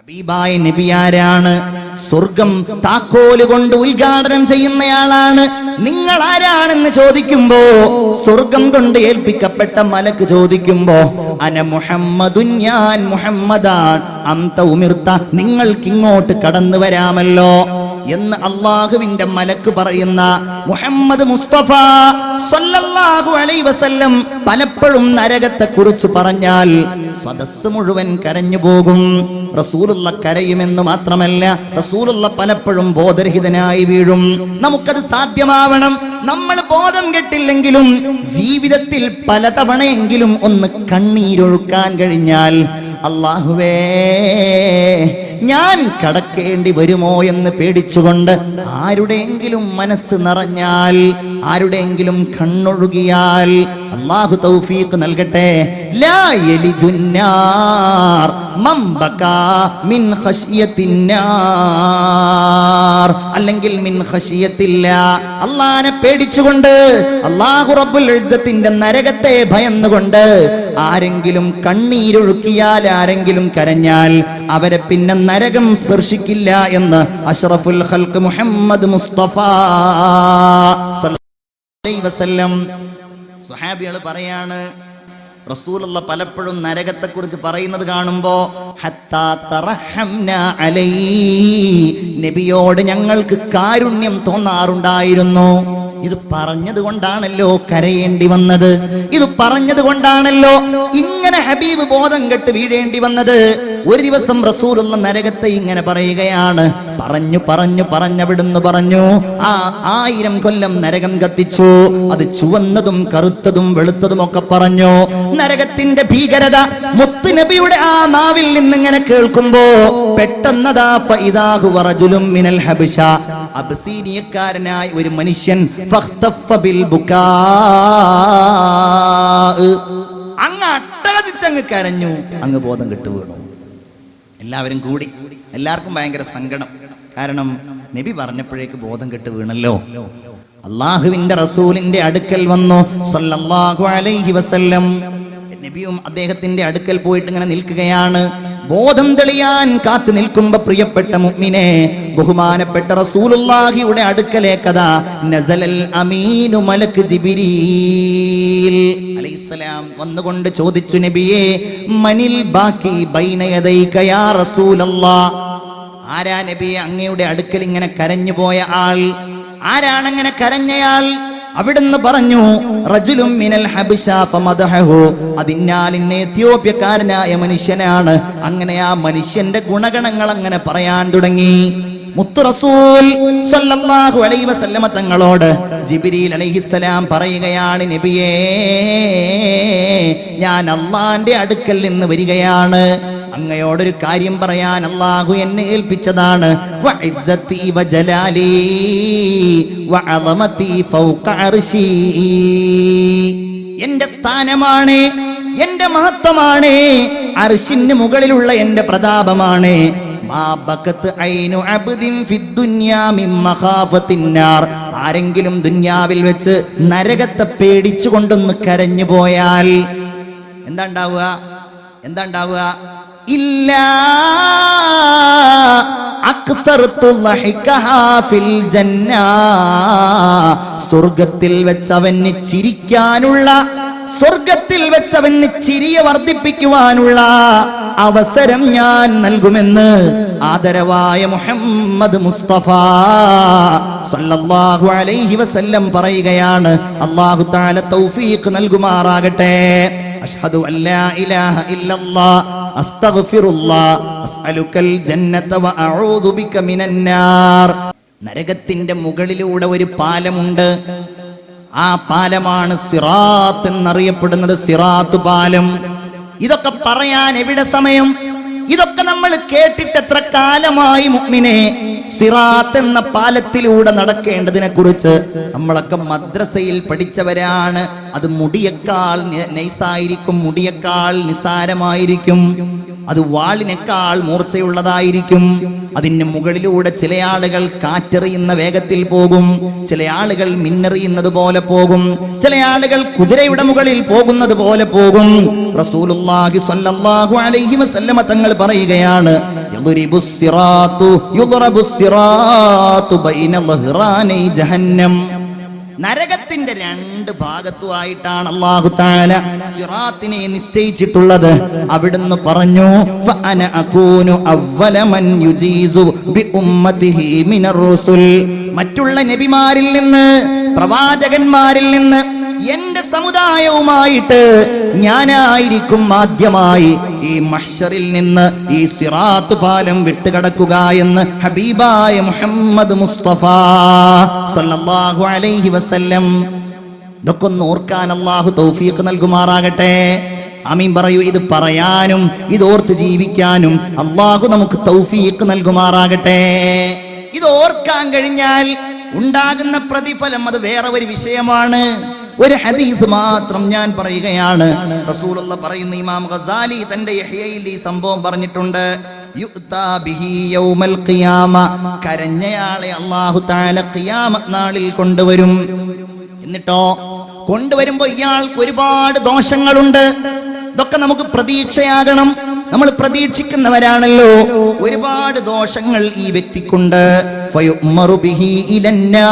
ഹബീബായ നബി ആരാണ്? സ്വർഗം താക്കോല് കൊണ്ട് ഉദ്ഘാടനം ചെയ്യുന്നയാളാണ്. നിങ്ങൾ ആരാണെന്ന് ചോദിക്കുമ്പോ, സ്വർഗം കൊണ്ട് ഏൽപ്പിക്കപ്പെട്ട മലക്ക് ചോദിക്കുമ്പോ, അന മുഹമ്മദുൻ, ഞാൻ മുഹമ്മദാൻ, അന്ത ഉമിർത്ത, നിങ്ങൾക്ക് ഇങ്ങോട്ട് കടന്നു വരാമല്ലോ എന്ന് അള്ളാഹുവിന്റെ മലക്ക് പറയുന്ന മുഹമ്മദ് മുസ്തഫ സല്ലല്ലാഹു അലൈഹി വസല്ലം പലപ്പോഴും നരകത്തെ കുറിച്ച് പറഞ്ഞാൽ സദസ്സ് മുഴുവൻ കരഞ്ഞു പോകും. റസൂലുള്ള കരയുമെന്ന് മാത്രമല്ല, റസൂലുള്ള പലപ്പോഴും ബോധരഹിതനായി വീഴും. നമുക്കത് സാധ്യമാവണം. നമ്മൾ ബോധം കെട്ടില്ലെങ്കിലും ജീവിതത്തിൽ പലതവണയെങ്കിലും ഒന്ന് കണ്ണീരൊഴുക്കാൻ കഴിഞ്ഞാൽ, അല്ലാഹുവേ ഞാൻ കടക്കേണ്ടി വരുമോ എന്ന് പേടിച്ചുകൊണ്ട് ആരുടെയെങ്കിലും മനസ്സ് നിറഞ്ഞാൽ, ആരുടെയെങ്കിലും കണ്ണൊഴുകിയാൽ, അല്ലാഹു തൗഫീഖ് നൽകട്ടെ. ലാ യലിജുന്നാർ മൻ ബകാ മിൻ ഖശിയത്തിന്നാർ, അല്ലെങ്കിൽ മിൻ ഖശിയത്തില്ലാ, അല്ലാഹനെ പേടിച്ചുകൊണ്ട്, അല്ലാഹു റബ്ബുൽ ഇസ്സത്തിന്റെ നരകത്തെ ഭയന്നുകൊണ്ട് ആരെങ്കിലും കണ്ണീരൊഴുക്കിയാൽ, ആരെങ്കിലും കരഞ്ഞാൽ, അവരെ പിന്നെ നരകം സ്പർശിക്കില്ല എന്ന് അഷ്റഫുൽ ഖൽഖ് മുഹമ്മദ് മുസ്തഫ സല്ലല്ലാഹു അലൈഹി വസല്ലം. സ്വഹാബികൾ പറയാണ്, റസൂലുള്ള പലപ്പോഴും നരകത്തെക്കുറിച്ച് പറയുന്നത് കാണുമ്പോ, ഹത്താ തറഹംനാ അലൈഹി, നബിയോട് ഞങ്ങൾക്ക് കാരുണ്യം തോന്നാറുണ്ടായിരുന്നു. ഇത് പറഞ്ഞത് കൊണ്ടാണല്ലോ കരയേണ്ടി വന്നത്. ഇത് പറഞ്ഞത് കൊണ്ടാണല്ലോ ഇങ്ങനെ ഹബീബ് ബോധം കെട്ട് വീഴേണ്ടി വന്നത്. ഒരു ദിവസം റസൂലുള്ള നരകത്തെ ഇങ്ങനെ പറയുകയാണ്. പറഞ്ഞവിടുന്ന് പറഞ്ഞു, 1000 കൊല്ലം നരകം കത്തിച്ചു. അത് ചുവന്നതും കറുത്തതും വെളുത്തതും ഒക്കെ പറഞ്ഞു. നരകത്തിന്റെ ഭീകരത മുത്ത് നബിയുടെ ആ നാവിൽ നിന്നിങ്ങനെ കേൾക്കുമ്പോ പെട്ടെന്നതാ ഫഇദാഹു റജുലുൻ മിനൽ ഹബശ, അബ്സീനിയക്കാരനായ ഒരു മനുഷ്യൻ അങ്ങ് അട്ടഹസിച്ചങ്ങ് കരഞ്ഞു, അങ്ങ് ബോധം കെട്ടു വീണു. എല്ലാവരും കൂടി, എല്ലാവർക്കും ഭയങ്കര സങ്കടം. കാരണം നബി പറഞ്ഞപ്പോഴേക്ക് ബോധം കെട്ട് വീണല്ലോ. അള്ളാഹുവിന്റെ റസൂലിന്റെ അടുക്കൽ വന്നു സല്ലല്ലാഹു അലൈഹി വസല്ലം. നബിയും അദ്ദേഹത്തിന്റെ അടുക്കൽ പോയിട്ട് ഇങ്ങനെ നിൽക്കുകയാണ്. ബോധം തെളിയാൻ കാത്തു നിൽക്കുമ്പോ പ്രിയപ്പെട്ട മുഅ്മിനെ, ബഹുമാനപ്പെട്ട റസൂലുള്ളാഹിയുടെ അടുക്കലേക്കതാ നസലൽ അമീനു മലക്ക് ജിബ്രീൽ അലൈഹിസ്സലാം വന്നുകൊണ്ട് ചോദിച്ചു, നബിയേ, മനിൽ ബാക്കി ബൈന യദൈക യാ റസൂലല്ലാഹ്, ആരാ നബിയെ അങ്ങയുടെ അടുക്കൽ ഇങ്ങനെ കരഞ്ഞു പോയ ആൾ? ആരാണങ്ങനെ കരഞ്ഞയാൾ? അവിടുന്ന് പറഞ്ഞു, റജുലും മിനൽ ഹബശ ഫമദഹു, അതിന്നാലിന്നെ എത്യോപ്യക്കാരനായ മനുഷ്യനാണ്. അങ്ങനെ ആ മനുഷ്യന്റെ ഗുണഗണങ്ങൾ അങ്ങനെ പറയാൻ തുടങ്ങി. മുത്ത് റസൂൽ സല്ലല്ലാഹു അലൈഹി വസല്ലമ തങ്ങളോട് ജിബ്രീൽ അലൈഹിസ്സലാം പറയുകയാണ്, നബിയേ, ഞാൻ അല്ലാഹുവിന്റെ അടുക്കൽ നിന്ന് വരികയാണ്. അങ്ങയോടൊരു കാര്യം പറയാൻ അല്ലാഹു എന്നെ ഏൽപ്പിച്ചതാണ്. വഇസ്സതി വജലാലി വഅളമതി ഫൗക അർശി, എന്റെ സ്ഥാനമാണ്, എന്റെ മഹത്വമാണ്, അർശിന് മുകളിലുള്ള എന്റെ പ്രതാപമാണ്. മാ ബഖത് ഐനു അബ്ദിൻ ഫിദ്ദുനിയാ മിൻ മഖാഫത്തിന്നാർ, ആരെങ്കിലും ദുനിയാവിൽ വെച്ച് നരകത്തെ പേടിച്ചുകൊണ്ടൊന്ന് കരഞ്ഞു പോയാൽ എന്താ ഉണ്ടാവുക? ഇല്ലാ അക്സറതു ലഹികഹാ ഫിൽ ജന്ന, സ്വർഗ്ഗത്തിൽ വെച്ച് അവന് ചിരിക്കാനുള്ള, സ്വർഗ്ഗത്തിൽ വെച്ച് അവന് ചിരിയെ വർദ്ധിപ്പിക്കുവാനുള്ള അവസരം ഞാൻ നൽകുമെന്ന് ആദരവായ മുഹമ്മദ് മുസ്തഫ സല്ലല്ലാഹു അലൈഹി വസല്ലം പറയുകയാണ്. അല്ലാഹു തആല തൗഫീഖ് നൽകുമാറാകട്ടെ. അഷ്ഹദു അല്ലാ ഇലാഹ ഇല്ലല്ലാഹ് അസ്തഗ്ഫിറുല്ലാഹ് അസ്അലുക്കൽ ജന്നത വഅഊദു ബിക മിനന്നാർ. നരകത്തിന്റെ മുകളിലൂടെ ഒരു പാലമുണ്ട്. ആ പാലമാണ് സിറാത്ത് എന്നറിയപ്പെടുന്നത്, സിറാത്ത് പാലം. ഇതൊക്കെ പറയാൻ എവിടെ സമയം? ഇതൊക്കെ നമ്മൾ കേട്ടിട്ട് എത്ര കാലമായി മുഅ്മിനെ? സിറാത്ത് എന്ന പാലത്തിലൂടെ നടക്കേണ്ടതിനെ കുറിച്ച് നമ്മളൊക്കെ മദ്രസയിൽ പഠിച്ചവരാണ്. അത് മുടിയേക്കാൾ നൈസായിരിക്കും, മുടിയേക്കാൾ നിസാരമായിരിക്കും. അത് വാളിനേക്കാൾ മൂർച്ചയുള്ളതായിരിക്കും. അതിന് മുകളിലൂടെ ചില ആളുകൾ കാറ്റെറിയുന്ന വേഗത്തിൽ പോകും, ചില ആളുകൾ മിന്നെറിയുന്നത് പോലെ പോകും, ചില ആളുകൾ കുതിരയുടെ മുകളിൽ പോകുന്നത് പോലെ പോകും. റസൂലുള്ളാഹി സ്വല്ലല്ലാഹു അലൈഹി വസല്ലമ തങ്ങൾ പറയുകയാണ്, യുദ്രിബുസ് സിറാത്തു ബൈന ളഹ്റാനൈ ജഹന്നം. നരകത്തിന്റെ രണ്ട് ഭാഗത്തുമായിട്ടാണ് അല്ലാഹു തആല സിറാത്തിനെ നിശ്ചയിച്ചിട്ടുള്ളത്. അവിടുന്ന് പറഞ്ഞു, ഫഅന അകൂനു അവ്വല മൻ യുജീസു ബി ഉമ്മതിഹി മിനർ റുസുൽ. മറ്റുള്ള നബിമാരിൽ നിന്ന്, പ്രവാചകന്മാരിൽ നിന്ന് എന്റെ സമുദായവുമായിട്ട് ഞാനായിരിക്കും ആദ്യമായി ഈ മഹ്ശറിൽ നിന്ന് ഈ സിറാത്ത് പാലം വിട്ടുകടക്കുക എന്ന് ഹബീബായ മുഹമ്മദ് മുസ്തഫ സല്ലല്ലാഹു അലൈഹി വസല്ലം. ഇതൊക്കെ ഒന്ന് ഓർക്കാൻ അല്ലാഹു തൗഫീഖ് നൽകുമാറാകട്ടെ. ആമീൻ പറയൂ. ഇത് പറയാനും ഇത് ഓർത്ത് ജീവിക്കാനും അല്ലാഹു നമുക്ക് തൗഫീഖ് നൽകുമാറാകട്ടെ. ഇത് ഓർക്കാൻ കഴിഞ്ഞാൽ ഉണ്ടാകുന്ന പ്രതിഫലം അത് വേറെ ഒരു വിഷയമാണ്. ഒരു ഹദീസ് മാത്രം ഞാൻ പറയുകയാണ്. റസൂലുള്ള പറയുന്ന, ഇമാം ഗസാലി തന്റെ യഹ്യയിൽ ഈ സംഭവം പറഞ്ഞിട്ടുണ്ട്. യുഅ്താ ബിഹി യൗമൽ ഖിയാമ. കരഞ്ഞയാളെ അല്ലാഹു തആല ഖിയാമത്ത് നാളിൽ കൊണ്ടുവരും. എന്നിട്ടോ കൊണ്ടുവരുമ്പോൾ ഇയാൾക്ക് ഒരുപാട് ദോഷങ്ങളുണ്ട്. ഇതൊക്കെ നമുക്ക് പ്രതീക്ഷയാകണം. നമ്മൾ പ്രതീക്ഷിക്കുന്നവരാണല്ലോ. ഒരുപാട് ദോഷങ്ങൾ ഈ വ്യക്തിക്കുണ്ട്. ഫയുഅ്മറു ബിഹി ഇലന്നാർ.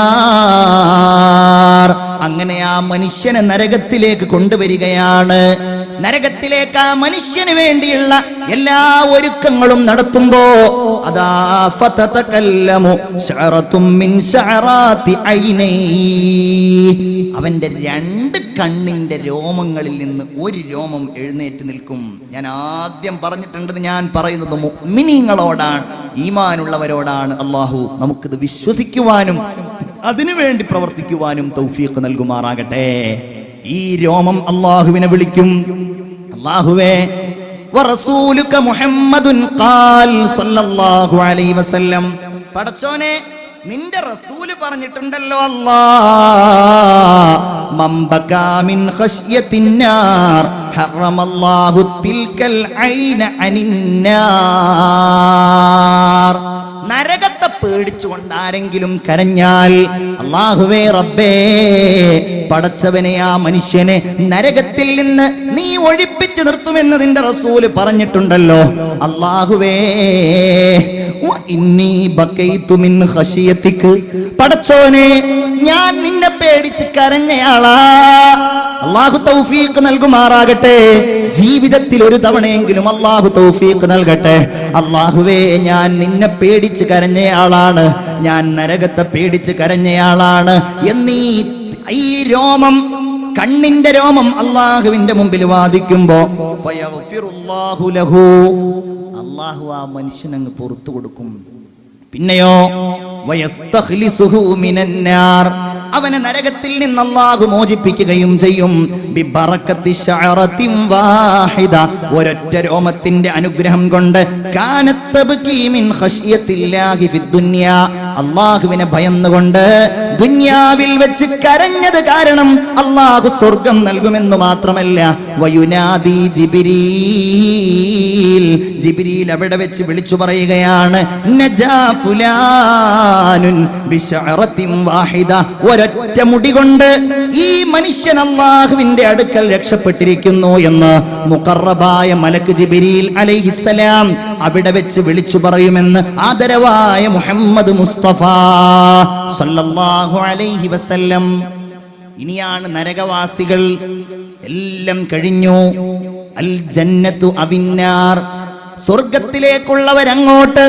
അങ്ങനെ ആ മനുഷ്യനെ നരകത്തിലേക്ക് കൊണ്ടുവരികയാണ്. നരകത്തിലേക്ക് ആ മനുഷ്യന് വേണ്ടിയുള്ള എല്ലാ ഒരുക്കങ്ങളും നടത്തുമ്പോ അതാ ഫതതകല്ലമു ശഅറത്തും മിൻ ശഅറാത്തി ഐനൈ. അവന്റെ രണ്ട് കണ്ണിന്റെ രോമങ്ങളിൽ നിന്ന് ഒരു രോമം എഴുന്നേറ്റ് നിൽക്കും. ഞാൻ ആദ്യം പറഞ്ഞിട്ടുണ്ട്, ഞാൻ പറയുന്നത് മുഅ്മിനീങ്ങളോടാണ്, ഈമാനുള്ളവരോടാണ്. അല്ലാഹു നമുക്കിത് വിശ്വസിക്കുവാനും അതിനുവേണ്ടി പ്രവർത്തിക്കുവാനും തൗഫീഖ് നൽകുമാറാകട്ടെ. ഈ രോമം അല്ലാഹുവിനെ വിളിക്കും, അല്ലാഹുവേ വറസൂലുക മുഹമ്മദുൻ ഖാൽ സല്ലല്ലാഹു അലൈഹി വസല്ലം. പടച്ചോനെ, നിന്റെ റസൂല് പറഞ്ഞിട്ടുണ്ടല്ലോ, അല്ലാഹ് മംബകാ മിൻ ഖശ്യത്തിന്നാർ ഹറമല്ലാഹു തിൽകൽ ഐന അനിന്നാർ. നരകത്തെ പേടിച്ചുകൊണ്ട് ആരെങ്കിലും കരഞ്ഞാൽ, അല്ലാഹുവേ റബ്ബേ പടച്ചവനെ, ആ മനുഷ്യനെ നരകത്തിൽ നിന്ന് നീ ഒഴിപ്പിച്ചു നിർത്തുമെന്ന് നിന്റെ റസൂല് പറഞ്ഞിട്ടുണ്ടല്ലോ. അല്ലാഹുവേ ഇന്നി ബകൈതു മിൻ ഖശിയതിക. പടച്ചോനെ, ഞാൻ നിന്നെ പേടിച്ച് കരഞ്ഞയാളാ. അല്ലാഹു തൗഫീഖ് നൽകുമാറാകട്ടെ. ജീവിതത്തിൽ ഒരു തവണയെങ്കിലും അല്ലാഹു തൗഫീഖ് നൽകട്ടെ. അല്ലാഹുവേ, ഞാൻ നിന്നെ പേടിച്ച് കരഞ്ഞയാളാണ്, ഞാൻ നരകത്തെ പേടിച്ച് കരഞ്ഞയാളാണ് എന്നീ ഈ രോമം, കണ്ണിന്റെ രോമം അല്ലാഹുവിന്റെ മുമ്പിൽ വാദിക്കുമ്പോ ഫയഗ്ഫിറുല്ലാഹു ലഹു. അല്ലാഹു ആ മനുഷ്യനങ്ങ് പുറത്തു കൊടുക്കും. പിന്നെയോ വയസ്തഖ്ലിസുഹു മിനന്നാർ. അവനെ നരകത്തിൽ നിന്ന് അല്ലാഹു മോചിപ്പിക്കുകയും ചെയ്യും. ബിബറക്കത്തി ശഅറത്തിൻ വാഹിദ. ഒരൊറ്റ രോമത്തിന്റെ അനുഗ്രഹം കൊണ്ട്. കാനത്ത് തബ്കി മിൻ ഖശ്യത്തില്ലാഹി ഫിദ്ദുനിയ. അല്ലാഹുവിനെ ഭയന്നുകൊണ്ട് ദുനിയാവിൽ വെച്ച് കരഞ്ഞത് കാരണം അല്ലാഹു സ്വർഗം നൽകുമെന്ന് മാത്രമല്ല, വയുനാദി ജിബ്രീൽ. ജിബ്രീൽ അവിടെ വെച്ച് വിളിച്ചു പറയുകയാണ്, നജാ ഫുലാനുൻ ബിശഅറത്തിൻ വാഹിദ. ഒരൊറ്റ മുടി കൊണ്ട് ഈ മനുഷ്യൻ അല്ലാഹുവിന്റെ അടുക്കൽ രക്ഷപ്പെട്ടിരിക്കുന്നു എന്ന് മുഖറബായ മലക്ക് ജിബ്രീൽ അലൈഹിസ്സലാം അവിടെ വെച്ച് വിളിച്ചു പറയുമെന്ന് ആദരവായ മുഹമ്മദ് മുസ്തഫ സല്ലല്ലാഹു അലൈഹി വസല്ലം. ഇനിയാണ് നരകവാസികൾ. എല്ലാം കഴിഞ്ഞു. അൽ ജന്നത്തു അവിന്നാർ. സ്വർഗത്തിലേക്കുള്ളവരങ്ങോട്ട്,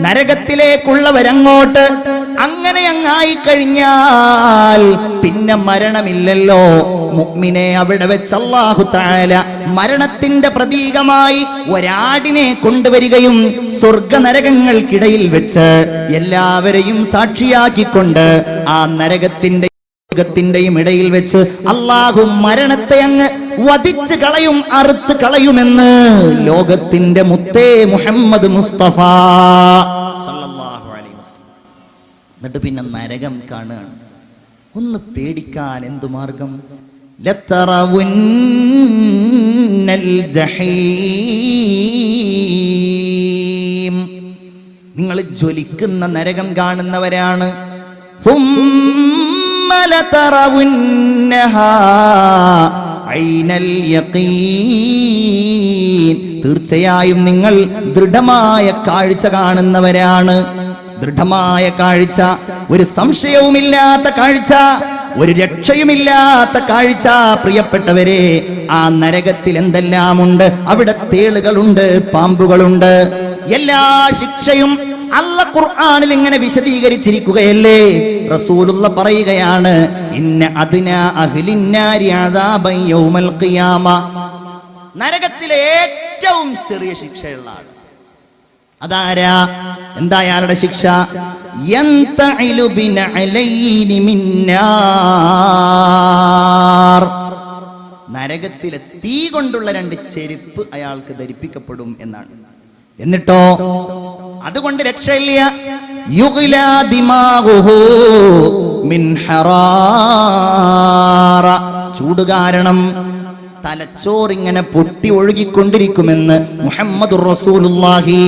നരകത്തിലേക്കുള്ളവരങ്ങോട്ട്. അങ്ങനെ അങ്ങായി കഴിഞ്ഞാൽ പിന്നെ മരണമില്ലല്ലോ. മുഅ്മിനെ അവിടെ വെച്ച് അല്ലാഹു തആല മരണത്തിന്റെ പ്രതീകമായി ഒരാടിനെ കൊണ്ടുവരികയും സ്വർഗ നരകങ്ങൾക്കിടയിൽ വെച്ച് എല്ലാവരെയും സാക്ഷിയാക്കിക്കൊണ്ട് ആ നരകത്തിന്റെയും ഇടയിൽ വെച്ച് അല്ലാഹു മരണത്തെ അങ്ങ് വധിച്ച് കളയും, അറുത്ത് കളയുമെന്ന് ലോകത്തിന്റെ മുത്തേ മുഹമ്മദ് മുസ്തഫ സല്ലല്ലാഹു അലൈഹി വസല്ലം. എന്നിട്ട് പിന്നെ നരകം കാണുകയാണ്. ഒന്ന് പേടിക്കാൻ എന്തു മാർഗം? ലതറവുന്നൽ ജഹീം, നിങ്ങൾ ജ്വലിക്കുന്ന നരകം കാണുന്നവരാണ്. ثم لترونها عين اليقين, തീർച്ചയായും നിങ്ങൾ ദൃഢമായ കാഴ്ച കാണുന്നവരാണ്. ദൃഢമായ കാഴ്ച, ഒരു സംശയവുമില്ലാത്ത കാഴ്ച, ഒരു രക്ഷയുമില്ലാത്ത കാഴ്ച. പ്രിയപ്പെട്ടവരെ, ആ നരകത്തിൽ എന്തെല്ലാമുണ്ട്? അവിടെ തേളുകളുണ്ട്, പാമ്പുകളുണ്ട്. എല്ലാ ശിക്ഷയും അല്ലാഹ് ഖുർആനിൽ ഇങ്ങനെ വിശദീകരിച്ചിരിക്കുകയല്ലേ. റസൂലുള്ള പറയുകയാണ്, ഇന്ന അദ്നാ അഹ്ലിന്നാരി അദാബൻ യൗമൽ ഖിയാമ, നരകത്തിലെ ഏറ്റവും ചെറിയ ശിക്ഷയുള്ള ആൾ അതാരാ? എന്താ അയാളുടെ ശിക്ഷ? യന്തഇലു ബിനഅലൈനി മിന്നാർ, നരകത്തിലെ തീ കൊണ്ടുള്ള 2 ചെരുപ്പ് അയാൾക്ക് ധരിപ്പിക്കപ്പെടും എന്നാണ്. എന്നിട്ടോ അതുകൊണ്ട് രക്ഷയില്ല. യുഗ്ലാ ദിമാഗുഹു മിൻ ഹറാറ, ചൂട് കാരണം തലച്ചോറിങ്ങനെ പൊട്ടി ഒഴുകിക്കൊണ്ടിരിക്കുമെന്ന് മുഹമ്മദുർ റസൂലുള്ളാഹി